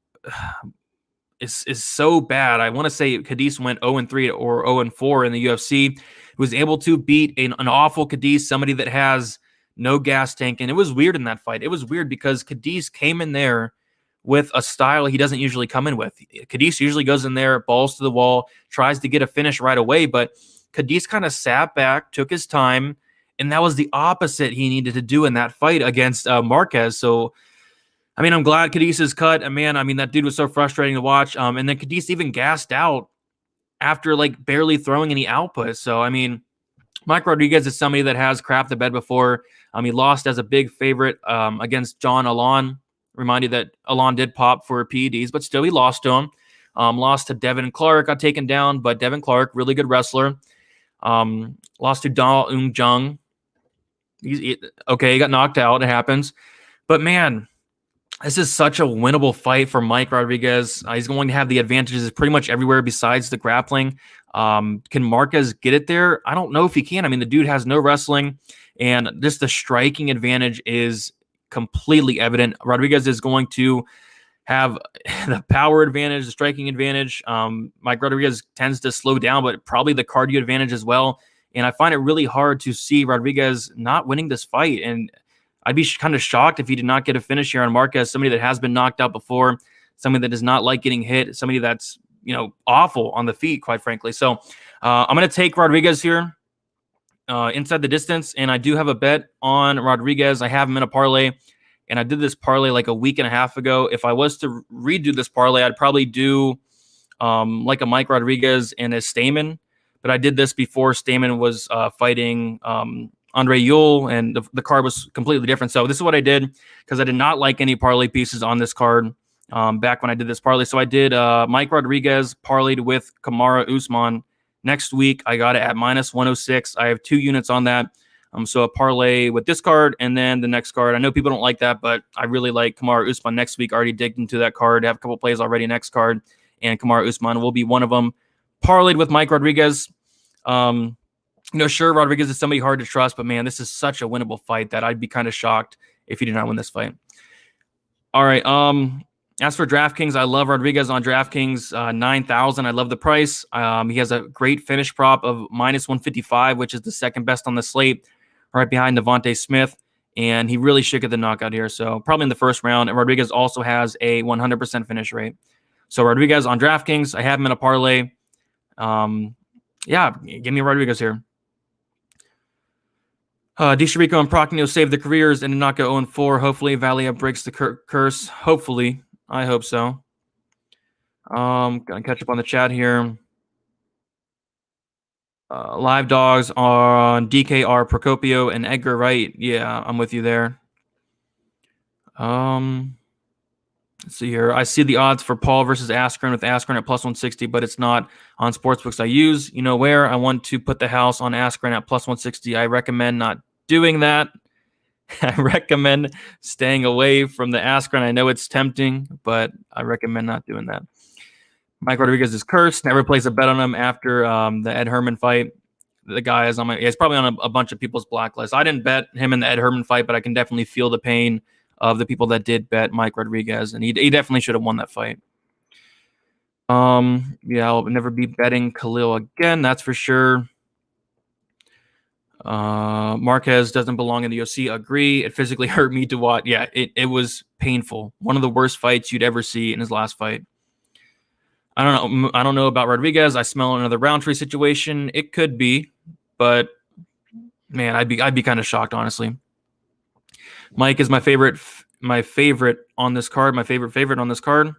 is so bad. I want to say Khadis went 0-3 or 0-4 in the UFC. He was able to beat an awful Khadis, somebody that has no gas tank. And it was weird in that fight. It was weird because Khadis came in there with a style he doesn't usually come in with. Khadis usually goes in there, balls to the wall, tries to get a finish right away, but Khadis kind of sat back, took his time, and that was the opposite he needed to do in that fight against Marquez. So, I mean, I'm glad Khadis is cut. And man, I mean, that dude was so frustrating to watch. And then Khadis even gassed out after like barely throwing any output. So, I mean, Mike Rodriguez is somebody that has crapped the bed before. He lost as a big favorite against John Alon. Remind you that Alon did pop for PEDs, but still he lost to him. Lost to Devin Clark, got taken down, but Devin Clark, really good wrestler. Lost to Da Eun Jung. He got knocked out. It happens. But man, this is such a winnable fight for Mike Rodriguez. He's going to have the advantages pretty much everywhere besides the grappling. Can Marquez get it there? I don't know if he can. I mean, the dude has no wrestling, and just the striking advantage is completely evident. Rodriguez is going to have the power advantage, the striking advantage. Mike Rodriguez tends to slow down, but probably the cardio advantage as well. And I find it really hard to see Rodriguez not winning this fight. And I'd be kind of shocked if he did not get a finish here on Marquez, somebody that has been knocked out before, somebody that does not like getting hit, somebody that's, awful on the feet, quite frankly. So I'm going to take Rodriguez here inside the distance, and I do have a bet on Rodriguez. I have him in a parlay, and I did this parlay like a week and a half ago. If I was to redo this parlay, I'd probably do like a Mike Rodriguez and a Stamen, but I did this before Stamen was fighting Andre Ewell, and the card was completely different. So this is what I did because I did not like any parlay pieces on this card back when I did this parlay. So I did Mike Rodriguez parlayed with Kamaru Usman. Next week, I got it at -106. I have 2 units on that. So a parlay with this card and then the next card. I know people don't like that, but I really like Kamaru Usman next week. I already digged into that card. I have a couple plays already next card, and Kamaru Usman will be one of them. Parlayed with Mike Rodriguez. Sure, Rodriguez is somebody hard to trust, but man, this is such a winnable fight that I'd be kind of shocked if he did not win this fight. All right. As for DraftKings, I love Rodriguez on DraftKings, 9,000. I love the price. He has a great finish prop of -155, which is the second best on the slate, right behind Devontae Smith. And he really should get the knockout here. So probably in the first round. And Rodriguez also has a 100% finish rate. So Rodriguez on DraftKings, I have him in a parlay. Give me Rodriguez here. DeChirico and Procopio saved the careers and did not go 0-4. Hopefully, Valeev breaks the curse. Hopefully. I hope so. Gonna catch up on the chat here. Live dogs on DKR, Procopio, and Edgar, right? Yeah, I'm with you there. Let's see here. I see the odds for Paul versus Askren with Askren at +160, but it's not on sportsbooks I use. You know where? I want to put the house on Askren at +160. I recommend not doing that. I recommend staying away from the Askren. I know it's tempting, but I recommend not doing that. Mike Rodriguez is cursed. Never place a bet on him after the Ed Herman fight. The guy is he's probably on a bunch of people's blacklist. I didn't bet him in the Ed Herman fight, but I can definitely feel the pain of the people that did bet Mike Rodriguez, and he definitely should have won that fight. I'll never be betting Khalil again. That's for sure. Marquez doesn't belong in the UFC. Agree. It physically hurt me to watch. Yeah, it was painful. One of the worst fights you'd ever see in his last fight. I don't know about Rodriguez. I smell another Roundtree situation. It could be, but man, I'd be kind of shocked, honestly. Mike is my favorite on this card. My favorite on this card.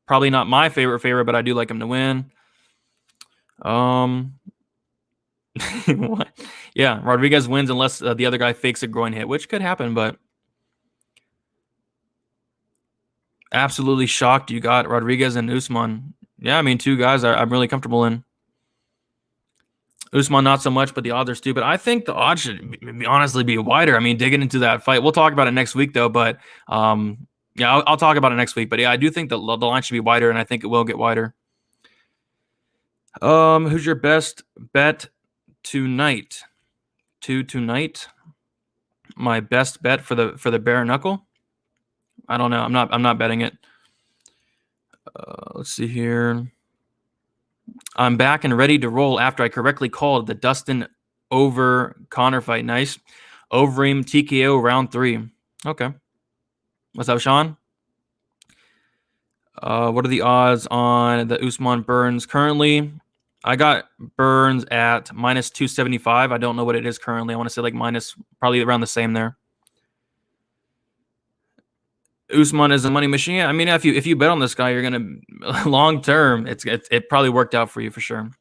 Probably not my favorite, but I do like him to win. What? Yeah, Rodriguez wins unless the other guy fakes a groin hit, which could happen, but absolutely shocked you got Rodriguez and Usman. Yeah, I mean, 2 guys I'm really comfortable in. Usman, not so much, but the odds are stupid. I think the odds should honestly be wider. I mean, digging into that fight. We'll talk about it next week, though, but I'll talk about it next week. But yeah, I do think the line should be wider, and I think it will get wider. Who's your best bet tonight? 2 tonight. My best bet for the bare knuckle. I don't know. I'm not betting it. Let's see here. I'm back and ready to roll after I correctly called the Dustin over Connor fight. Nice. Overeem TKO round 3. Okay. What's up, Sean? What are the odds on the Usman Burns currently? I got Burns at minus 275. I don't know what it is currently. I want to say like minus, probably around the same there. Usman is a money machine. I mean, if you bet on this guy, you're gonna long term. It probably worked out for you for sure.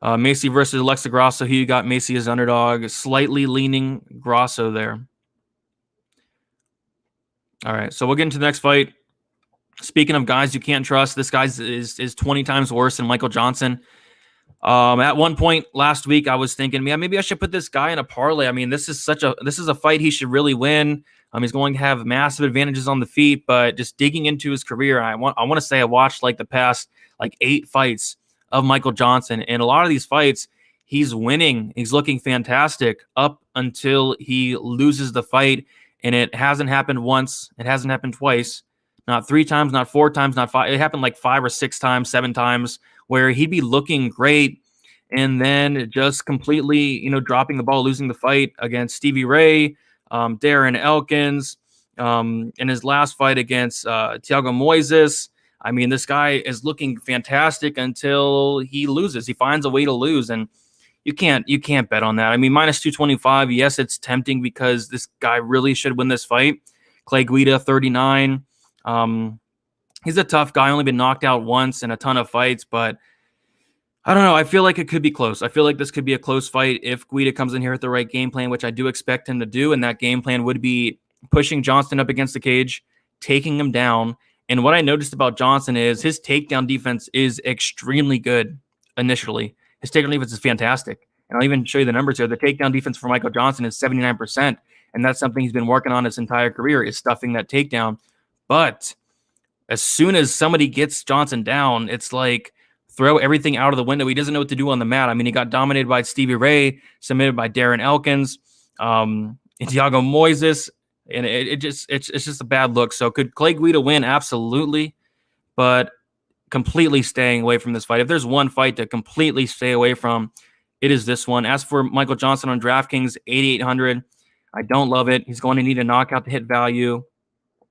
Macy versus Alexa Grasso. He got Macy as underdog, slightly leaning Grasso there. All right, so we'll get into the next fight. Speaking of guys you can't trust, this guy is 20 times worse than Michael Johnson. At one point last week, I was thinking, man, maybe I should put this guy in a parlay. I mean, this is a fight he should really win. He's going to have massive advantages on the feet, but just digging into his career, I want to say I watched like the past like 8 fights of Michael Johnson, and a lot of these fights he's winning. He's looking fantastic up until he loses the fight, and it hasn't happened once. It hasn't happened twice. Not 3 times, not 4 times, not 5. It happened like 5 or 6 times, 7 times, where he'd be looking great and then just completely, dropping the ball, losing the fight against Stevie Ray, Darren Elkins, in his last fight against Thiago Moises. I mean, this guy is looking fantastic until he loses. He finds a way to lose, and you can't bet on that. I mean, minus 225, yes, it's tempting because this guy really should win this fight. Clay Guida, 39. He's a tough guy, only been knocked out once in a ton of fights, but I don't know. I feel like it could be close. I feel like this could be a close fight if Guida comes in here with the right game plan, which I do expect him to do, and that game plan would be pushing Johnson up against the cage, taking him down. And what I noticed about Johnson is his takedown defense is extremely good initially. His takedown defense is fantastic. And I'll even show you the numbers here. The takedown defense for Michael Johnson is 79%, and that's something he's been working on his entire career, is stuffing that takedown. But as soon as somebody gets Johnson down, it's like throw everything out of the window. He doesn't know what to do on the mat. I mean, he got dominated by Stevie Ray, submitted by Darren Elkins, Thiago Moises, and it's just a bad look. So could Clay Guida win? Absolutely, but completely staying away from this fight. If there's one fight to completely stay away from, it is this one. As for Michael Johnson on DraftKings, 8,800. I don't love it. He's going to need a knockout to hit value.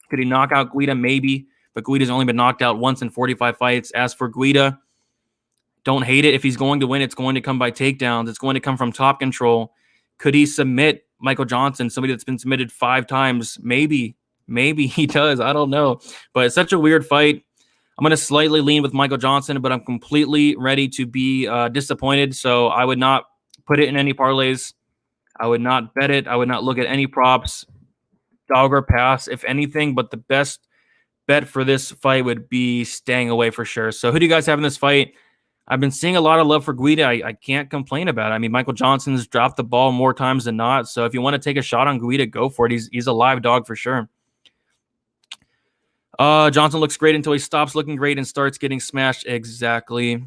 Could he knock out Guida? Maybe, but Guida's only been knocked out once in 45 fights. As for Guida, don't hate it. If he's going to win, it's going to come by takedowns. It's going to come from top control. Could he submit Michael Johnson, somebody that's been submitted 5 times? Maybe he does. I don't know. But it's such a weird fight. I'm going to slightly lean with Michael Johnson, but I'm completely ready to be disappointed. So I would not put it in any parlays. I would not bet it. I would not look at any props, dog or pass, if anything. But the best bet for this fight would be staying away for sure. So who do you guys have in this fight? I've been seeing a lot of love for Guida. I can't complain about it. I mean, Michael Johnson's dropped the ball more times than not. So if you want to take a shot on Guida, go for it. He's a live dog for sure. Johnson looks great until he stops looking great and starts getting smashed. Exactly.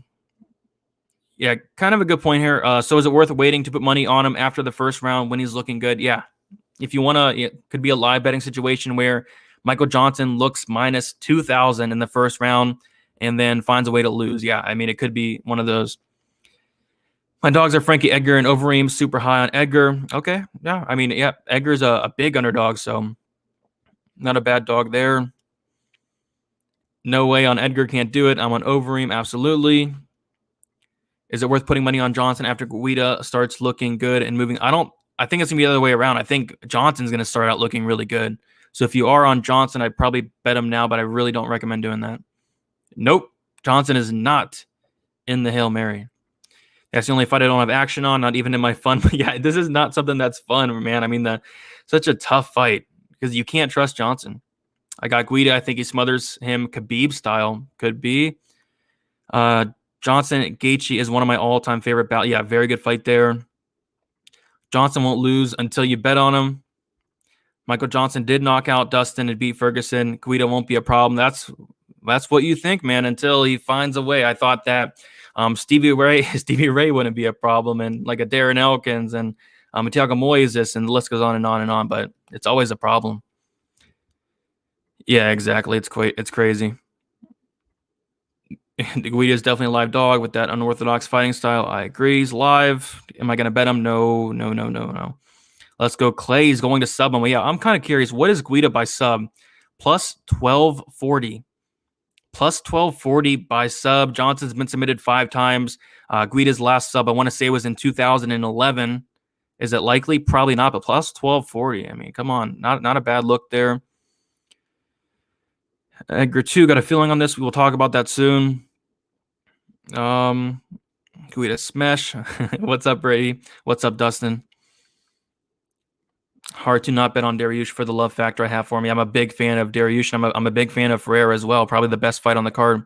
Yeah, kind of a good point here. So is it worth waiting to put money on him after the first round when he's looking good? Yeah. If you want to, it could be a live betting situation where Michael Johnson looks minus 2,000 in the first round and then finds a way to lose. Yeah, I mean, it could be one of those. My dogs are Frankie Edgar and Overeem, super high on Edgar. Okay, yeah, I mean, yeah, Edgar's a big underdog, so not a bad dog there. No way on Edgar, can't do it. I'm on Overeem, absolutely. Is it worth putting money on Johnson after Guida starts looking good and moving? I think it's going to be the other way around. I think Johnson's going to start out looking really good. So if you are on Johnson, I'd probably bet him now, but I really don't recommend doing that. Nope. Johnson is not in the Hail Mary. That's the only fight I don't have action on, not even in my fun. But yeah, this is not something that's fun, man. I mean, such a tough fight because you can't trust Johnson. I got Guida. I think he smothers him Khabib style. Could be. Johnson Gaethje is one of my all-time favorite battles. Yeah, very good fight there. Johnson won't lose until you bet on him. Michael Johnson did knock out Dustin and beat Ferguson. Guida won't be a problem. That's what you think, man, until he finds a way. I thought that Stevie Ray Stevie Ray wouldn't be a problem, and like a Darren Elkins and Thiago Moises, and the list goes on and on and on. But it's always a problem. Yeah, exactly. It's crazy. Guida is definitely a live dog with that unorthodox fighting style. I agree. He's live. Am I going to bet him? No, no, no, no, no. Let's go. Clay's going to sub him. Yeah, I'm kind of curious. What is Guida by sub? Plus 1240. Plus 1240 by sub. Johnson's been submitted 5 times. Guida's last sub, I want to say, was in 2011. Is it likely? Probably not, but plus 1240. I mean, come on. Not a bad look there. Edgar 2, got a feeling on this. We will talk about that soon. Guida smash. What's up, Brady? What's up, Dustin? Hard to not bet on Dariush for the love factor I have for me. I'm a big fan of Dariush, and I'm a big fan of Ferreira as well. Probably the best fight on the card.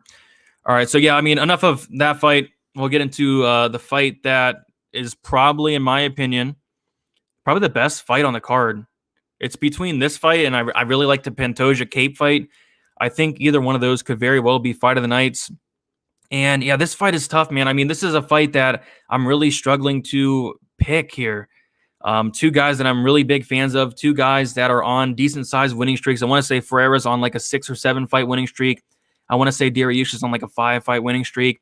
All right, so yeah, I mean, enough of that fight. We'll get into the fight that is probably, in my opinion, probably the best fight on the card. It's between this fight and I really like the Pantoja Kape fight. I think either one of those could very well be fight of the nights. And yeah, this fight is tough, man. I mean, this is a fight that I'm really struggling to pick here. 2 guys that I'm really big fans of, 2 guys that are on decent sized winning streaks. I want to say Ferreira's on like a 6 or 7 fight winning streak. I want to say Dariush is on like a 5 fight winning streak.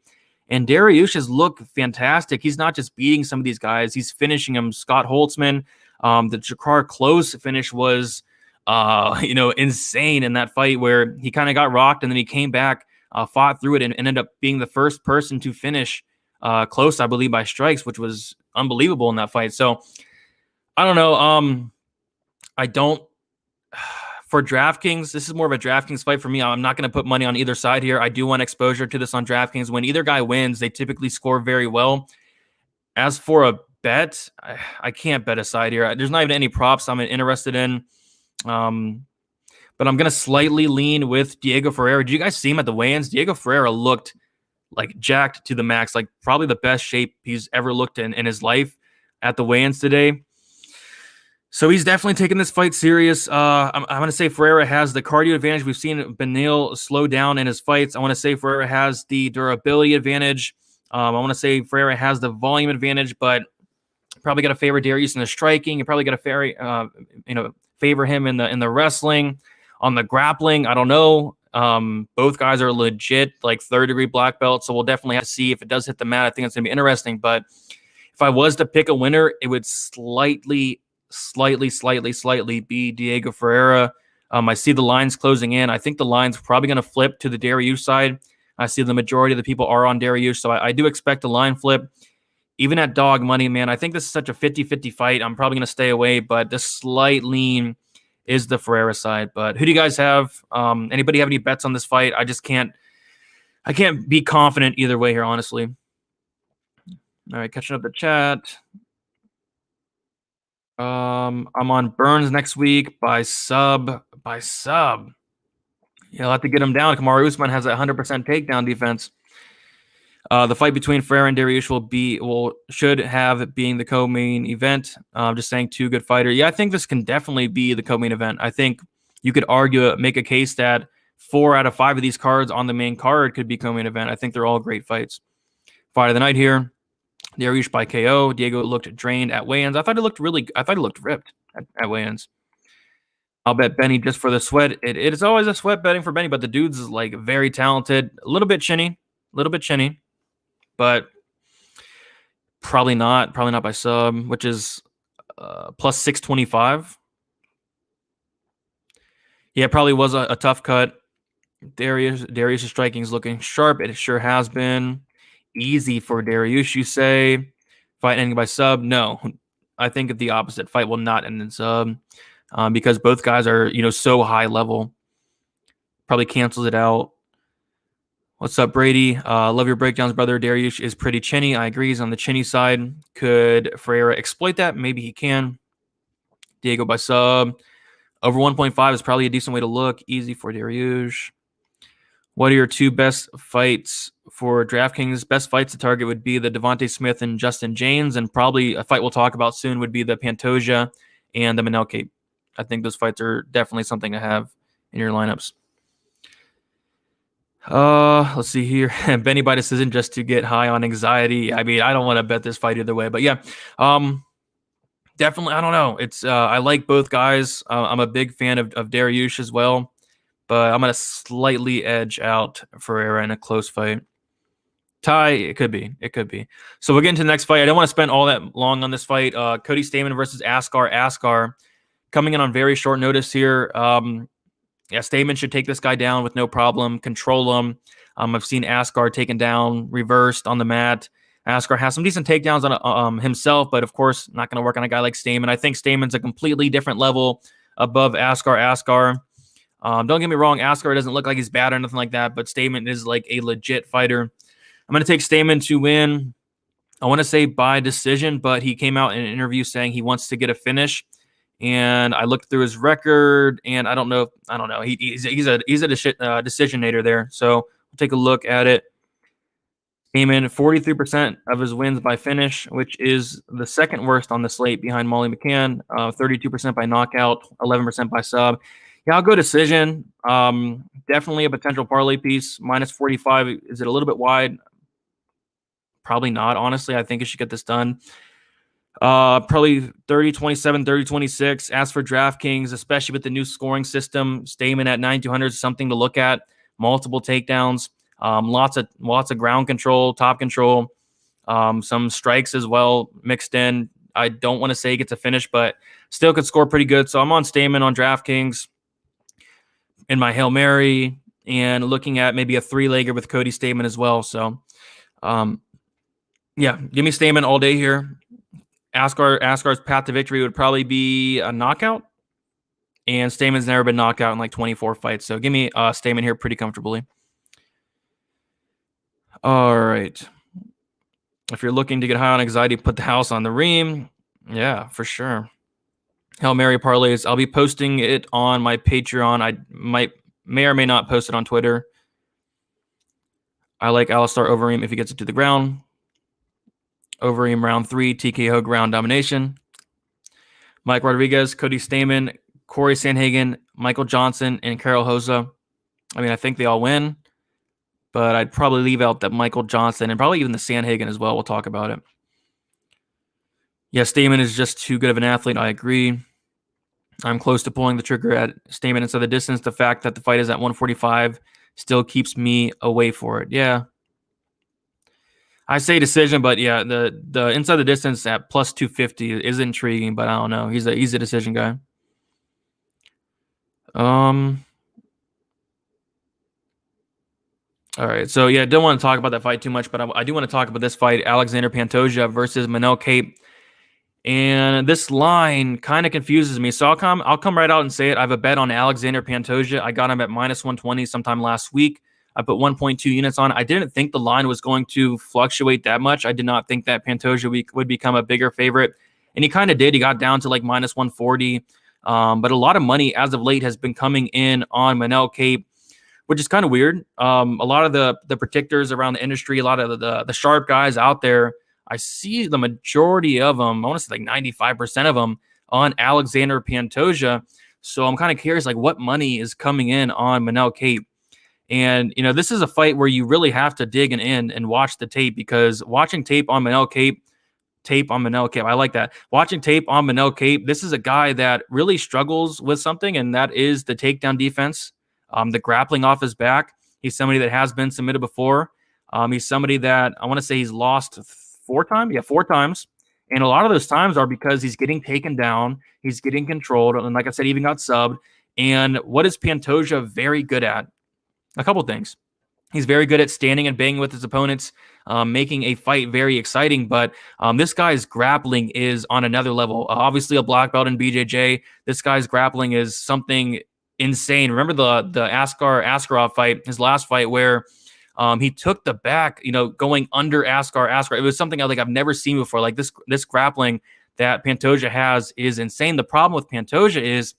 And Dariush has looked fantastic. He's not just beating some of these guys, he's finishing them. Scott Holtzman, the Jakar close finish was insane in that fight where he kind of got rocked and then he came back, fought through it, and ended up being the first person to finish close, I believe, by strikes, which was unbelievable in that fight. So I don't know. I don't. For DraftKings, this is more of a DraftKings fight for me. I'm not going to put money on either side here. I do want exposure to this on DraftKings. When either guy wins, they typically score very well. As for a bet, I can't bet a side here. There's not even any props I'm interested in. But I'm going to slightly lean with Diego Ferreira. Did you guys see him at the weigh-ins? Diego Ferreira looked like jacked to the max, like probably the best shape he's ever looked in his life at the weigh-ins today. So he's definitely taking this fight serious. I'm going to say Ferreira has the cardio advantage. We've seen Beneil slow down in his fights. I want to say Ferreira has the durability advantage. I want to say Ferreira has the volume advantage, but probably got to favor Dariush in the striking. You probably got to favor him in the wrestling. On the grappling, I don't know. Both guys are legit like 3rd-degree black belts, so we'll definitely have to see if it does hit the mat. I think it's going to be interesting. But if I was to pick a winner, it would slightly be Diego Ferreira. I see the lines closing in. I think the line's probably going to flip to the Dariush side. I see the majority of the people are on Dariush, so I do expect a line flip. Even at dog money, man, I think this is such a 50-50 fight. I'm probably going to stay away, but the slight lean is the Ferreira side. But who do you guys have? Anybody have any bets on this fight? I can't be confident either way here, honestly. All right, catching up the chat. I'm on Burns next week by sub. You'll have to get him down. Kamaru Usman has a 100% takedown defense. The fight between Ferreira and Dariush should have being the co-main event. Just saying, 2 good fighters. Yeah, I think this can definitely be the co-main event. I think you could make a case that 4 out of 5 of these cards on the main card could be co-main event. I think they're all great fights. Fight of the night here. Dariush by KO. Diego looked drained at weigh-ins. I thought he looked ripped at weigh-ins. I'll bet Benny just for the sweat. It is always a sweat betting for Benny, but the dude's like very talented. A little bit chinny, but probably not by sub, which is plus 625. Yeah, it probably was a tough cut. Dariush's striking is looking sharp. It sure has been. Easy for Dariush, you say. Fight ending by sub? No. I think the opposite. Fight will not end in sub because both guys are, so high level. Probably cancels it out. What's up, Brady? Love your breakdowns, brother. Dariush is pretty chinny. I agree. He's on the chinny side. Could Ferreira exploit that? Maybe he can. Diego by sub. Over 1.5 is probably a decent way to look. Easy for Dariush. What are your 2 best fights for DraftKings? Best fights to target would be the Devontae Smith and Justin James, and probably a fight we'll talk about soon would be the Pantoja and the Manel Kape. I think those fights are definitely something to have in your lineups. Let's see here. Benny by decision just to get high on anxiety. I mean, I don't want to bet this fight either way, but yeah. Definitely, I don't know. It's I like both guys. I'm a big fan of Dariush as well, but I'm gonna slightly edge out Ferreira in a close fight. Tie, it could be. It could be. So we'll get into the next fight. I don't want to spend all that long on this fight. Cody Stamann versus Askar. Askar coming in on very short notice here. Yeah, Stamann should take this guy down with no problem, control him. I've seen Askar taken down, reversed on the mat. Askar has some decent takedowns on himself, but of course, not going to work on a guy like Stamann. I think Stamann's a completely different level above Askar. Don't get me wrong, Askar doesn't look like he's bad or nothing like that, but Stamann is like a legit fighter. I'm going to take Stamann to win. I want to say by decision, but he came out in an interview saying he wants to get a finish. And I looked through his record, and I don't know. He's a decisionator there. So we'll take a look at it. Came in 43% of his wins by finish, which is the second worst on the slate behind Molly McCann. 32% by knockout, 11% by sub. Yeah, I'll go decision. Definitely a potential parlay piece. Minus 45. Is it a little bit wide? Probably not. Honestly, I think it should get this done. Probably 30-27, 30-26. As for DraftKings, especially with the new scoring system, Stamann at 9,200 is something to look at. Multiple takedowns, lots of ground control, top control, some strikes as well mixed in. I don't want to say he gets a finish, but still could score pretty good. So I'm on Stamann on DraftKings in my Hail Mary and looking at maybe a 3-legger with Cody Stamann as well. So, yeah, give me Stamann all day here. Askar's path to victory would probably be a knockout, and Stamann's never been knocked out in like 24 fights. So give me Stamann here pretty comfortably. All right. If you're looking to get high on anxiety, put the house on the ream. Yeah, for sure. Hail Mary parlays. I'll be posting it on my Patreon. I may or may not post it on Twitter. I like Alistar Overeem if he gets it to the ground. Overeem round 3, TKO ground domination. Mike Rodriguez, Cody Stamann, Corey Sandhagen, Michael Johnson, and Karol Rosa. I mean, I think they all win, but I'd probably leave out that Michael Johnson and probably even the Sandhagen as well. We'll talk about it. Yeah, Stamann is just too good of an athlete. I agree. I'm close to pulling the trigger at Stamann inside the distance. The fact that the fight is at 145 still keeps me away for it. Yeah. I say decision, but yeah, the inside the distance at plus 250 is intriguing, but I don't know. He's a decision guy. All right, so yeah, don't want to talk about that fight too much, but I do want to talk about this fight, Alexander Pantoja versus Manel Kape. And this line kind of confuses me. So I'll come right out and say it. I have a bet on Alexander Pantoja. I got him at minus 120 sometime last week. I put 1.2 units on. I didn't think the line was going to fluctuate that much. I did not think that Pantoja would become a bigger favorite. And he kind of did. He got down to like minus 140. But a lot of money as of late has been coming in on Manel Kape, which is kind of weird. A lot of the predictors around the industry, a lot of the sharp guys out there, I see the majority of them, I want to say like 95% of them, on Alexander Pantoja. So I'm kind of curious, like what money is coming in on Manel Kape? And, you know, this is a fight where you really have to dig in and watch the tape, because watching tape on Manel Kape, I like that. Watching tape on Manel Kape, this is a guy that really struggles with something, and that is the takedown defense, the grappling off his back. He's somebody that has been submitted before. He's somebody that I want to say he's lost 4 times. Yeah, 4 times. And a lot of those times are because he's getting taken down, he's getting controlled, and like I said, even got subbed. And what is Pantoja very good at? A couple things. He's very good at standing and banging with his opponents, making a fight very exciting. But this guy's grappling is on another level. Obviously, a black belt in BJJ. This guy's grappling is something insane. Remember the Askarov fight, his last fight, where he took the back, going under Askarov. It was something I've never seen before. Like this grappling that Pantoja has is insane. The problem with Pantoja is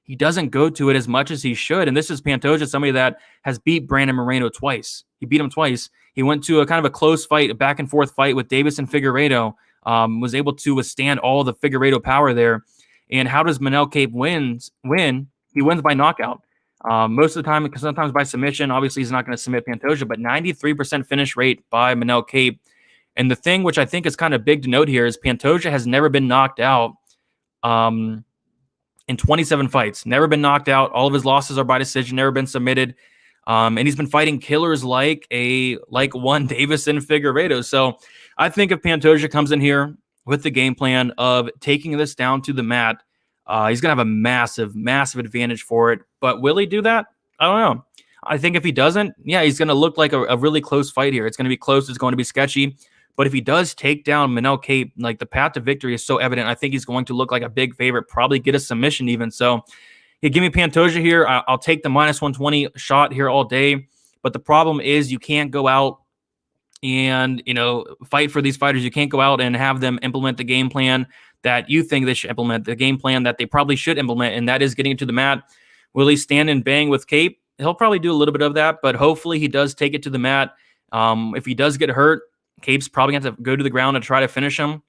he doesn't go to it as much as he should. And this is Pantoja, somebody that has beat Brandon Moreno twice. He beat him twice. He went to a kind of a close fight, a back and forth fight with Davis and Figueiredo, was able to withstand all the Figueiredo power there. And how does Manel Kape win? He wins by knockout. Most of the time, because sometimes by submission, obviously he's not going to submit Pantoja, but 93% finish rate by Manel Kape. And the thing which I think is kind of big to note here is Pantoja has never been knocked out in 27 fights. Never been knocked out. All of his losses are by decision, never been submitted. And he's been fighting killers like one Davison Figueiredo. So I think if Pantoja comes in here with the game plan of taking this down to the mat, he's going to have a massive, massive advantage for it. But will he do that? I don't know. I think if he doesn't, yeah, he's going to look like a really close fight here. It's going to be close. It's going to be sketchy. But if he does take down Manel Kape, like the path to victory is so evident, I think he's going to look like a big favorite, probably get a submission even. So yeah, give me Pantoja here. I'll take the minus 120 shot here all day. But the problem is you can't go out and, fight for these fighters. You can't go out and have them implement the game plan that you think they should implement, the game plan that they probably should implement, and that is getting to the mat. Will he stand and bang with Kape? He'll probably do a little bit of that, but hopefully he does take it to the mat. If he does get hurt, Kape's probably going to have to go to the ground and try to finish him.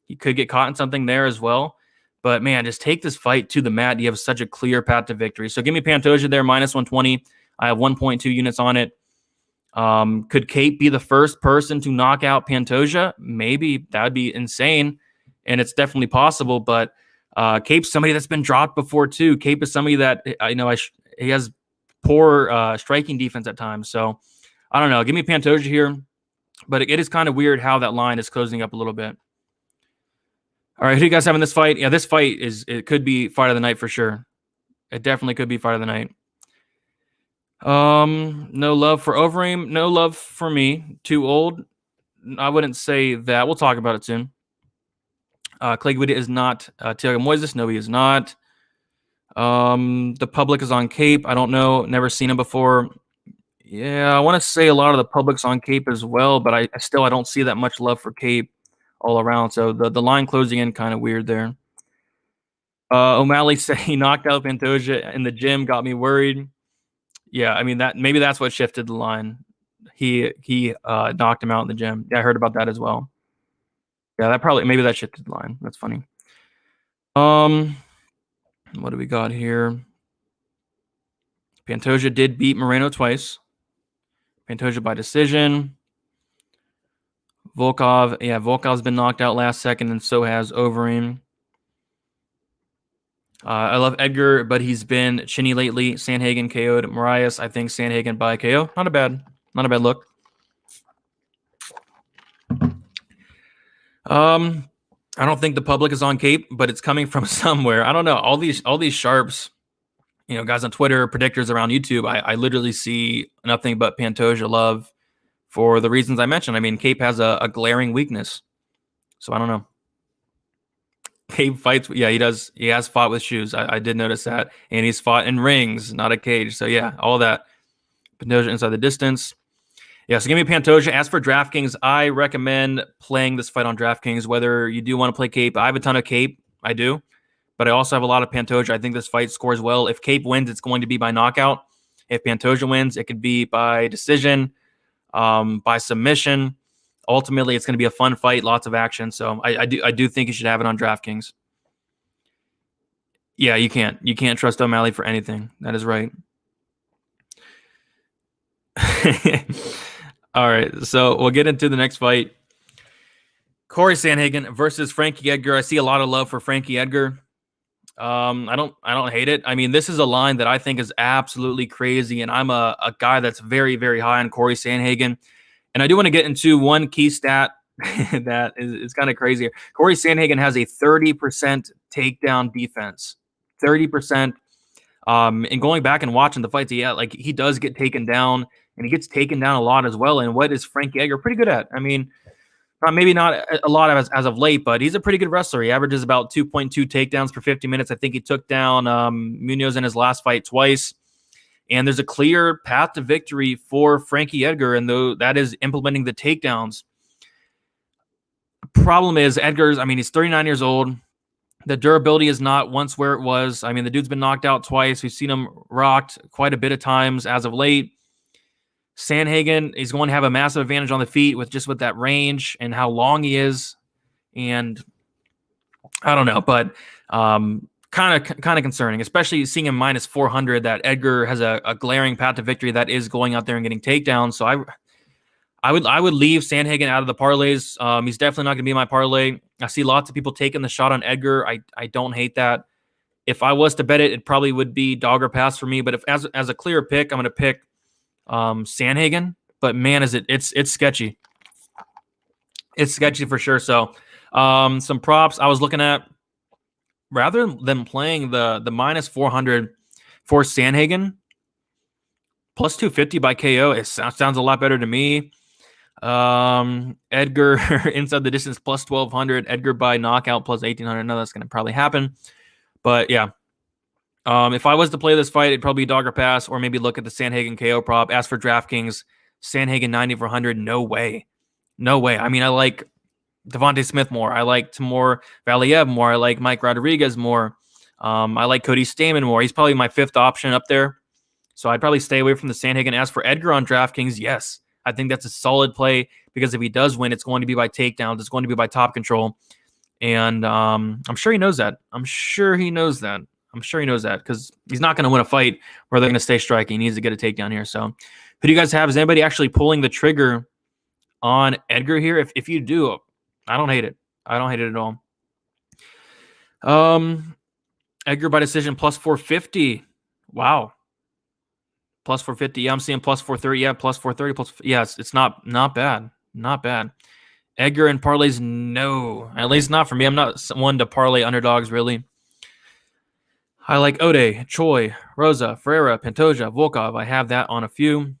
He could get caught in something there as well. But, man, just take this fight to the mat. You have such a clear path to victory. So give me Pantoja there, minus 120. I have 1.2 units on it. Could Kape be the first person to knock out Pantoja? Maybe. That would be insane. And it's definitely possible, but Kape's somebody that's been dropped before too. Kape is somebody that he has poor striking defense at times. So I don't know. Give me Pantoja here, but it is kind of weird how that line is closing up a little bit. All right, who do you guys have in this fight? Yeah, this fight it could be fight of the night for sure. It definitely could be fight of the night. No love for Overeem, no love for me. Too old. I wouldn't say that. We'll talk about it soon. Clay Guida is not Thiago Moises. No, he is not. The public is on Kape. I don't know. Never seen him before. Yeah, I want to say a lot of the public's on Kape as well, but I don't see that much love for Kape all around. So the line closing in kind of weird there. O'Malley said he knocked out Pantoja in the gym. Got me worried. Yeah, I mean maybe that's what shifted the line. He knocked him out in the gym. Yeah, I heard about that as well. Yeah, maybe that shifted the line. That's funny. What do we got here? Pantoja did beat Moreno twice. Pantoja by decision. Volkov's been knocked out last second, and so has Overeem. I love Edgar, but he's been chinny lately. Sandhagen KO'd Marias. I think Sandhagen by KO. Not a bad look. I don't think the public is on Kape, but it's coming from somewhere. I don't know. All these sharps, guys on Twitter, predictors around YouTube, I literally see nothing but Pantoja love for the reasons I mentioned. I mean, Kape has a glaring weakness. So I don't know. Kape fights. Yeah, he does. He has fought with shoes. I did notice that. And he's fought in rings, not a cage. So yeah, all that. Pantoja inside the distance. Yeah, so give me Pantoja. As for DraftKings, I recommend playing this fight on DraftKings, whether you do want to play Kape. I have a ton of Kape. I do. But I also have a lot of Pantoja. I think this fight scores well. If Kape wins, it's going to be by knockout. If Pantoja wins, it could be by decision, by submission. Ultimately, it's going to be a fun fight, lots of action. So I do think you should have it on DraftKings. Yeah, you can't. You can't trust O'Malley for anything. That is right. All right, so we'll get into the next fight. Corey Sandhagen versus Frankie Edgar. I see a lot of love for Frankie Edgar. I don't hate it. I mean, this is a line that I think is absolutely crazy, and I'm a guy that's very, very high on Corey Sandhagen. And I do want to get into one key stat that is kind of crazy. Corey Sandhagen has a 30% takedown defense. 30%. And going back and watching the fights, he does get taken down, and he gets taken down a lot as well. And what is Frankie Edgar pretty good at? I mean, maybe not a lot as of late, but he's a pretty good wrestler. He averages about 2.2 takedowns per 50 minutes. I think he took down Munoz in his last fight twice. And there's a clear path to victory for Frankie Edgar, and though that is implementing the takedowns. Problem is, he's 39 years old. The durability is not once where it was. I mean, the dude's been knocked out twice. We've seen him rocked quite a bit of times as of late. Sandhagen is going to have a massive advantage on the feet with that range and how long he is. And I don't know, but kind of concerning, especially seeing him minus 400. That Edgar has a glaring path to victory that is going out there and getting takedowns. So I would leave Sandhagen out of the parlays. He's definitely not going to be my parlay. I see lots of people taking the shot on Edgar. I don't hate that. If I was to bet it, it probably would be dog or pass for me. But if as a clear pick, I'm going to pick Sandhagen. But man, it's sketchy. It's sketchy for sure. So some props I was looking at, rather than playing the minus 400 for Sandhagen, plus 250 by KO, it sounds a lot better to me. Edgar inside the distance plus 1200, Edgar by knockout plus 1800. No, that's going to probably happen. But yeah, if I was to play this fight, it'd probably be dog or pass, or maybe look at the Sandhagen KO prop. As for DraftKings, Sandhagen 90 for 100, no way. No way. I mean, I like Devontae Smith more. I like Timur Valeev more. I like Mike Rodriguez more. I like Cody Stamann more. He's probably my fifth option up there. So I'd probably stay away from the Sandhagen. As for Edgar on DraftKings, yes, I think that's a solid play, because if he does win, it's going to be by takedowns. It's going to be by top control. And I'm sure he knows that. I'm sure he knows that because he's not going to win a fight where they're going to stay striking. He needs to get a takedown here. So who do you guys have? Is anybody actually pulling the trigger on Edgar here? If you do, I don't hate it. I don't hate it at all. Edgar by decision plus 450. Wow. Plus 450. Yeah, I'm seeing plus 430. Yeah, plus 430. Yes, it's not bad. Not bad. Edgar and parlays, no. At least not for me. I'm not one to parlay underdogs, really. I like Ode, Choi, Rosa, Ferreira, Pantoja, Volkov. I have that on a few.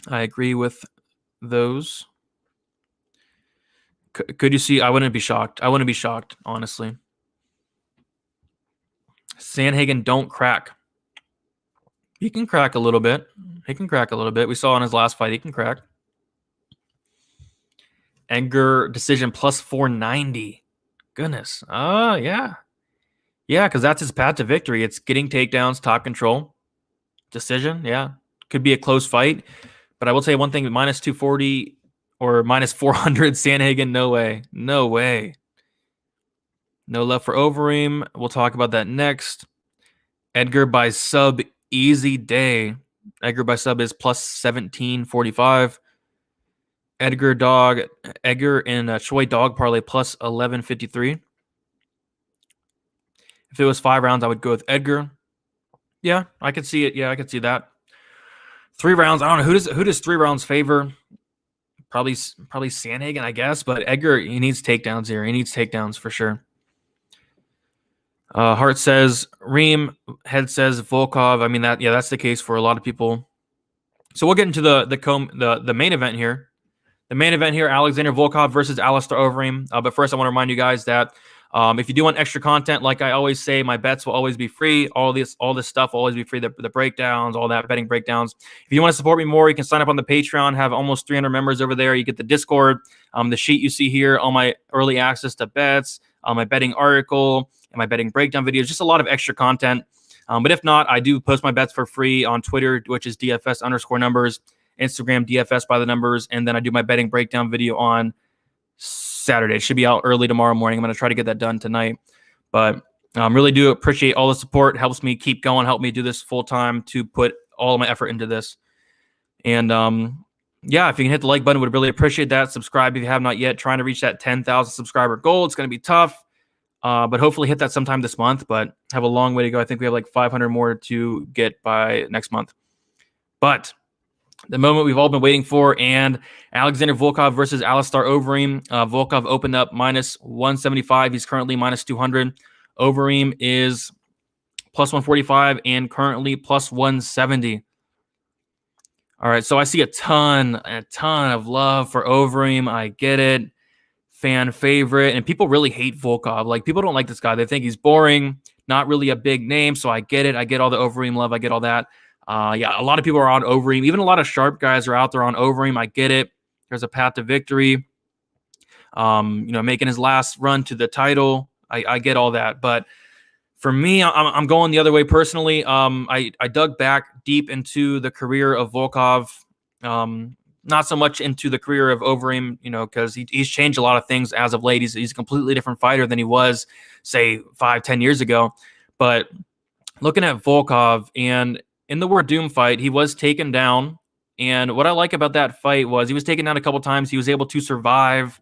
I agree with those. Could you see? I wouldn't be shocked. Honestly. Sandhagen don't crack. He can crack a little bit. We saw in his last fight, he can crack. Edgar decision plus 490. Goodness. Yeah. Yeah, because that's his path to victory. It's getting takedowns, top control. Decision, yeah. Could be a close fight. But I will say one thing, minus 240 or minus 400 Sandhagen, no way. No way. No love for Overeem. We'll talk about that next. Edgar by sub, easy day. Edgar by sub is plus 1745. Edgar and Choi dog parlay plus 1153. If it was 5 rounds, I would go with Edgar. Yeah, I could see it. Yeah, I could see that. 3 rounds. I don't know who does 3 rounds favor. Probably Sandhagen, I guess. But Edgar, he needs takedowns here. He needs takedowns for sure. Hart says Reem. Head says Volkov. I mean that's the case for a lot of people. So we'll get into the main event here. The main event here, Alexander Volkov versus Alistair Overeem. But first, I want to remind you guys that if you do want extra content, like I always say, my bets will always be free. All this stuff will always be free. The breakdowns, all that betting breakdowns. If you want to support me more, you can sign up on the Patreon. Have almost 300 members over there. You get the Discord, the sheet you see here, all my early access to bets, my betting article, and my betting breakdown videos. Just a lot of extra content. But if not, I do post my bets for free on Twitter, which is DFS_numbers. Instagram DFS by the numbers, and then I do my betting breakdown video on Saturday. It should be out early tomorrow morning. I'm going to try to get that done tonight, but really do appreciate all the support. It helps me keep going, help me do this full time to put all of my effort into this. And yeah, if you can hit the like button, would really appreciate that. Subscribe if you have not yet. Trying to reach that 10,000 subscriber goal. It's going to be tough, but hopefully hit that sometime this month. But have a long way to go. I think we have like 500 more to get by next month. But the moment we've all been waiting for, and Alexander Volkov versus Alistair Overeem. Volkov opened up minus 175. He's currently minus 200. Overeem is plus 145 and currently plus 170. All right, so I see a ton of love for Overeem. I get it. Fan favorite. And people really hate Volkov. Like, people don't like this guy. They think he's boring, not really a big name. So I get it. I get all the Overeem love. I get all that. Yeah, a lot of people are on Overeem. Even a lot of sharp guys are out there on Overeem. I get it. There's a path to victory. Making his last run to the title. I get all that. But for me, I'm going the other way personally. I dug back deep into the career of Volkov. Not so much into the career of Overeem, because he's changed a lot of things as of late. He's a completely different fighter than he was, say, 5-10 years ago. But looking at Volkov, and in the Werdum fight, he was taken down. And what I like about that fight was he was taken down a couple times. He was able to survive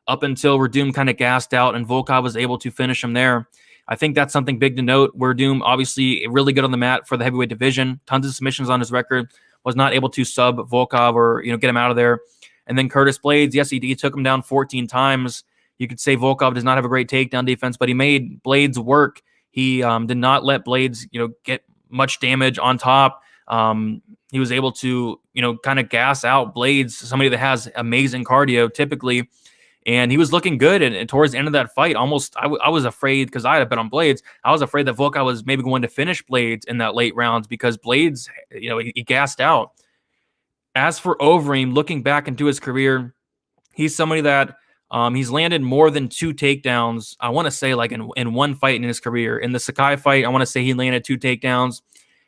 up until Werdum kind of gassed out, and Volkov was able to finish him there. I think that's something big to note. Werdum, obviously really good on the mat for the heavyweight division, tons of submissions on his record, was not able to sub Volkov or get him out of there. And then Curtis Blades, yes, he took him down 14 times. You could say Volkov does not have a great takedown defense, but he made Blades work. He did not let Blades, get much damage on top. He was able to, kind of gas out Blades, somebody that has amazing cardio typically. And he was looking good. And towards the end of that fight, almost, I was afraid, because I had bet on Blades. I was afraid that Volkov was maybe going to finish Blades in that late rounds, because Blades, he gassed out. As for Overeem, looking back into his career, he's somebody that he's landed more than 2 takedowns, I want to say, like in one fight in his career. In the Sakai fight, I want to say he landed 2 takedowns.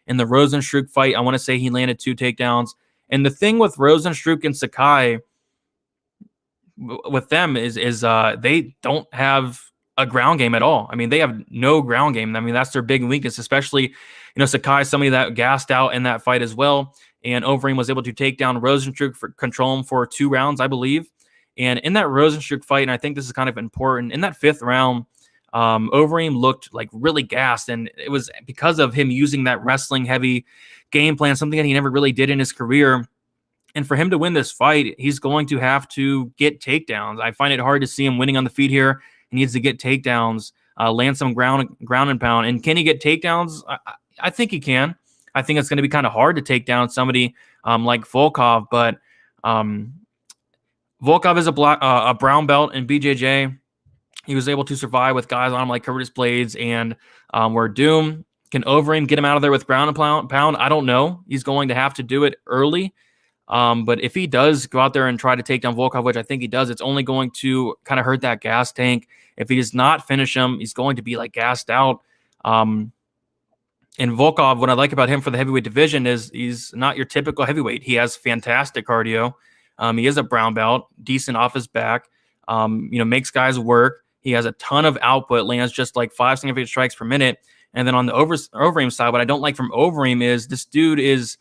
In the Rosenstruck fight, I want to say he landed 2 takedowns. And the thing with Rosenstruck and Sakai, with them is they don't have a ground game at all. I mean, they have no ground game. I mean, that's their big weakness, especially, Sakai, somebody that gassed out in that fight as well. And Overeem was able to take down Rosenstruck, control him for 2 rounds, I believe. And in that Rosenstruck fight, and I think this is kind of important, in that 5th round, Overeem looked like really gassed, and it was because of him using that wrestling heavy game plan, something that he never really did in his career. And for him to win this fight, he's going to have to get takedowns. I find it hard to see him winning on the feet here. He needs to get takedowns, land some ground and pound. And can he get takedowns? I think he can. I think it's going to be kind of hard to take down somebody like Volkov, but Volkov is a brown belt in BJJ. He was able to survive with guys on him like Curtis Blades and Werdum. Can Overeem get him out of there with ground and pound? I don't know. He's going to have to do it early. But if he does go out there and try to take down Volkov, which I think he does, it's only going to kind of hurt that gas tank. If he does not finish him, he's going to be like gassed out. And Volkov, what I like about him for the heavyweight division is he's not your typical heavyweight. He has fantastic cardio. He is a brown belt, decent off his back, makes guys work. He has a ton of output, lands just like 5 significant strikes per minute. And then on the Overeem side, what I don't like from Overeem is this dude is,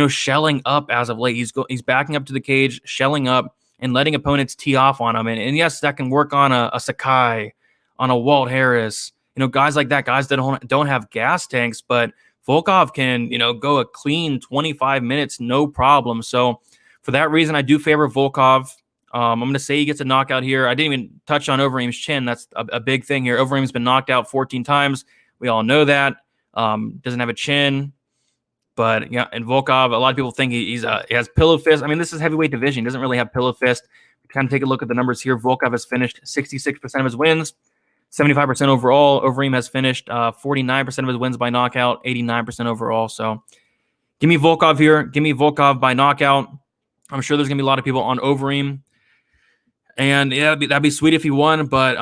shelling up as of late. He's backing up to the cage, shelling up, and letting opponents tee off on him. And yes, that can work on a Sakai, on a Walt Harris, guys like that, guys that don't have gas tanks. But Volkov can, go a clean 25 minutes, no problem. So for that reason, I do favor Volkov. I'm going to say he gets a knockout here. I didn't even touch on Overeem's chin. That's a big thing here. Overeem's been knocked out 14 times. We all know that. Doesn't have a chin. But yeah, and Volkov, a lot of people think he has pillow fist. I mean, this is heavyweight division. He doesn't really have pillow fist. Kind of take a look at the numbers here. Volkov has finished 66% of his wins, 75% overall. Overeem has finished 49% of his wins by knockout, 89% overall. So give me Volkov here. Give me Volkov by knockout. I'm sure there's going to be a lot of people on Overeem. And yeah, that'd be sweet if he won, but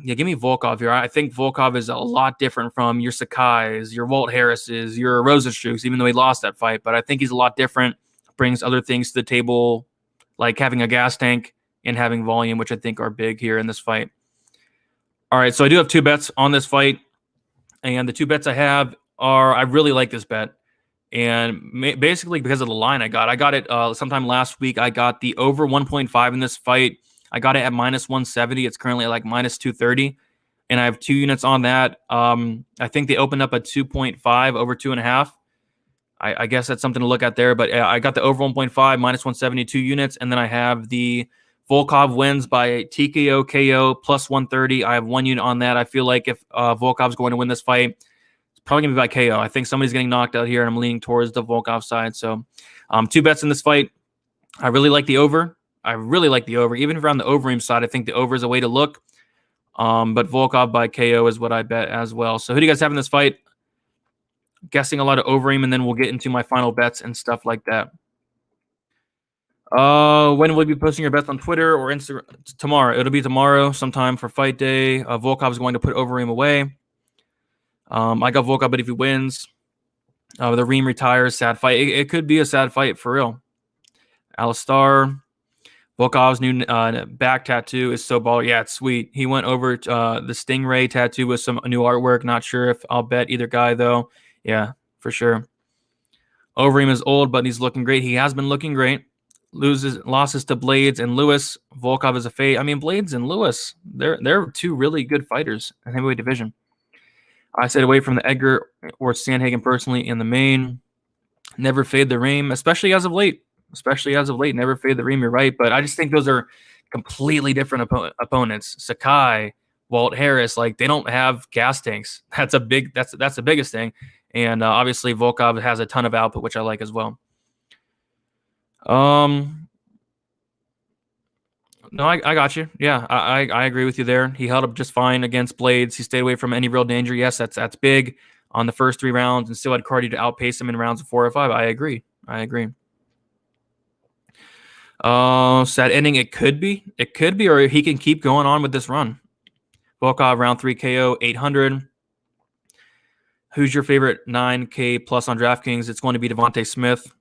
give me Volkov here. I think Volkov is a lot different from your Sakais, your Walt Harrises, your Rosenstrucks, even though he lost that fight. But I think he's a lot different, brings other things to the table, like having a gas tank and having volume, which I think are big here in this fight. All right, so I do have 2 bets on this fight, and the 2 bets I have are, I really like this bet. And basically because of the line I got it sometime last week. I got the over 1.5 in this fight. I got it at minus 170. It's currently at like minus 230. And I have 2 units on that. I think they opened up at 2.5 over 2.5. I guess that's something to look at there. But I got the over 1.5 minus 172 units. And then I have the Volkov wins by TKO KO plus 130. I have 1 unit on that. I feel like if Volkov's going to win this fight, it's probably going to be by KO. I think somebody's getting knocked out here, and I'm leaning towards the Volkov side. So 2 bets in this fight. I really like the over. Even if we're on the Overeem side, I think the over is a way to look. But Volkov by KO is what I bet as well. So who do you guys have in this fight? Guessing a lot of Overeem, and then we'll get into my final bets and stuff like that. When will you be posting your bets on Twitter or Instagram? Tomorrow. It'll be tomorrow sometime for fight day. Volkov is going to put Overeem away. I got Volkov, but if he wins, the Reem retires. Sad fight. It could be a sad fight for real. Alistar. Volkov's new back tattoo is so baller. Yeah, it's sweet. He went over the Stingray tattoo with some new artwork. Not sure if I'll bet either guy, though. Yeah, for sure. Overeem is old, but he's looking great. He has been looking great. Losses to Blades and Lewis. Volkov is a fade. I mean, Blades and Lewis, they're two really good fighters in the heavyweight division. I stayed away from the Edgar or Sandhagen personally in the main. Never fade the Reem, especially as of late. Never fade the Reem, you're right. But I just think those are completely different opponents. Sakai, Walt Harris, like they don't have gas tanks. That's the biggest thing. And obviously Volkov has a ton of output, which I like as well. No, I got you. Yeah, I agree with you there. He held up just fine against Blades. He stayed away from any real danger. Yes, that's big on the first 3 rounds and still had cardio to outpace him in rounds of 4 or 5. I agree. Sad ending. It could be, or he can keep going on with this run. Volkov round 3 KO 800. Who's your favorite 9K plus on DraftKings? It's going to be Devontae Smith.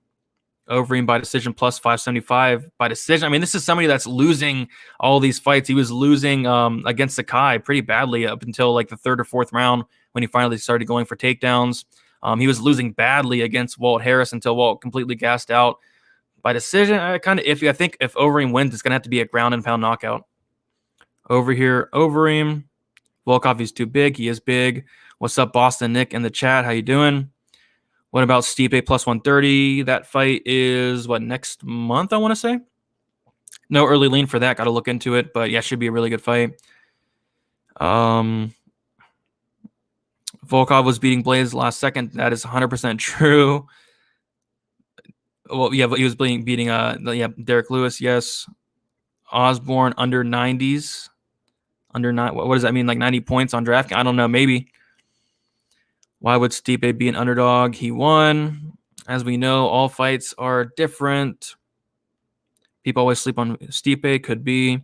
Overeem by decision plus 575 by decision. I mean, this is somebody that's losing all these fights. He was losing against Sakai pretty badly up until like the 3rd or 4th round when he finally started going for takedowns. He was losing badly against Walt Harris until Walt completely gassed out. By decision, kind of iffy. I think if Overeem wins, it's going to have to be a ground and pound knockout. Over here, Overeem. Volkov, he's too big. He is big. What's up, Boston Nick in the chat? How you doing? What about Stipe plus 130? That fight is, next month, I want to say? No early lean for that. Got to look into it. But, yeah, should be a really good fight. Volkov was beating Blades last second. That is 100% true. Well, yeah, but he was beating Derek Lewis, yes. Osborne under 90s. What does that mean? Like 90 points on DraftKings? I don't know, maybe. Why would Stipe be an underdog? He won. As we know, all fights are different. People always sleep on Stipe. Could be.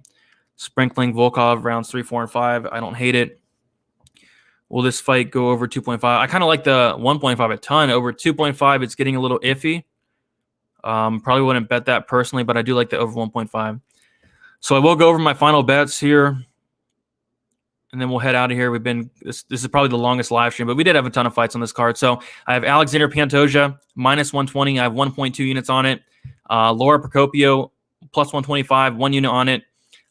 Sprinkling Volkov rounds 3, 4, and 5. I don't hate it. Will this fight go over 2.5? I kind of like the 1.5 a ton. Over 2.5, it's getting a little iffy. Probably wouldn't bet that personally, but I do like the over 1.5. So I will go over my final bets here. And then we'll head out of here. This is probably the longest live stream, but we did have a ton of fights on this card. So I have Alexander Pantoja minus 120. I have 1.2 units on it. Laura Procopio plus 125, 1 unit on it.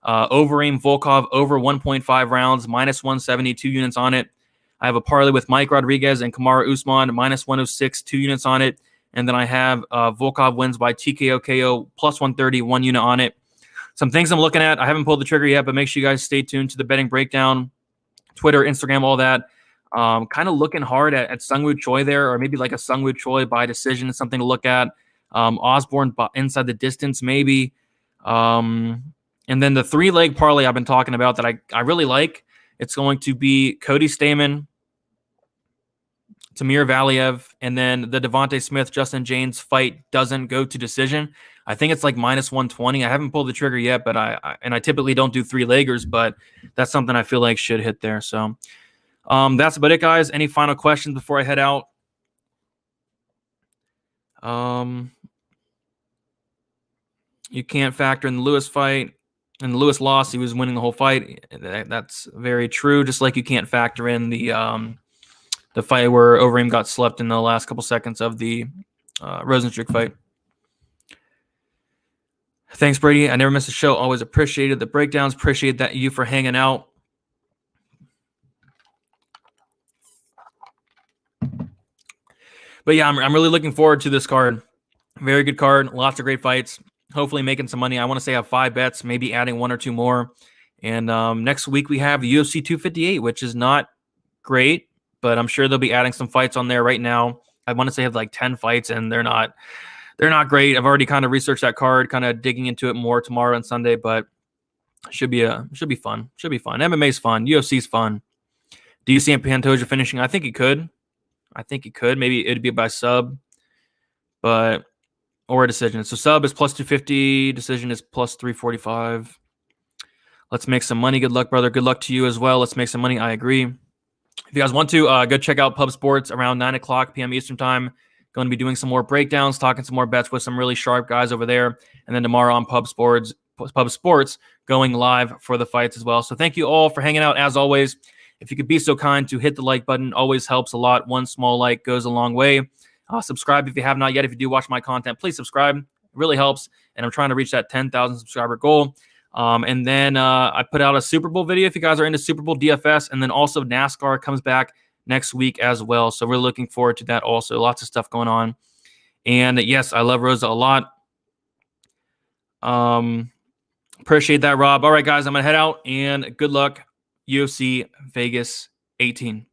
Overeem Volkov over 1.5 rounds, minus 170, 2 units on it. I have a parlay with Mike Rodriguez and Kamaru Usman, minus 106, 2 units on it. And then I have Volkov wins by TKO KO plus 130, 1 unit on it. Some things I'm looking at. I haven't pulled the trigger yet, but make sure you guys stay tuned to the betting breakdown. Twitter, Instagram, all that. Kind of looking hard at Sungwoo Choi there, or maybe like a Sungwoo Choi by decision, something to look at. Osborne inside the distance, maybe. And then the 3-leg parlay I've been talking about that I really like. It's going to be Cody Stamann, Tamir Valeev, and then the Devontae Smith, Justin James fight doesn't go to decision. I think it's like minus 120. I haven't pulled the trigger yet, but I typically don't do 3-leggers, but that's something I feel like should hit there. So that's about it, guys. Any final questions before I head out? You can't factor in the Lewis fight. And the Lewis loss, he was winning the whole fight. That's very true. Just like you can't factor in the fight where Overeem got slept in the last couple seconds of the Rosenstruck fight. Thanks, Brady. I never miss a show. Always appreciated the breakdowns. Appreciate that you for hanging out. But yeah, I'm really looking forward to this card. Very good card. Lots of great fights. Hopefully making some money. I want to say I have 5 bets, maybe adding 1 or 2 more. And next week we have UFC 258, which is not great, but I'm sure they'll be adding some fights on there right now. I want to say I have like 10 fights, and they're not great. I've already kind of researched that card, kind of digging into it more tomorrow and Sunday, but should be fun. MMA's fun. UFC's fun. Do you see Pantoja finishing? I think he could. Maybe it'd be by sub, or a decision. So sub is plus 250. Decision is plus 345. Let's make some money. Good luck, brother. Good luck to you as well. Let's make some money. I agree. If you guys want to, go check out Pub Sports around 9 o'clock p.m. Eastern time. Going to be doing some more breakdowns, talking some more bets with some really sharp guys over there. And then tomorrow on Pub Sports, Pub Sports going live for the fights as well. So thank you all for hanging out. As always, if you could be so kind to hit the like button, always helps a lot. One small like goes a long way. Subscribe if you have not yet. If you do watch my content, please subscribe. It really helps. And I'm trying to reach that 10,000 subscriber goal. And then I put out a Super Bowl video if you guys are into Super Bowl DFS. And then also NASCAR comes back next week as well. So we're looking forward to that also. Lots of stuff going on. And yes, I love Rosa a lot. Appreciate that, Rob. All right, guys, I'm going to head out. And good luck, UFC Vegas 18.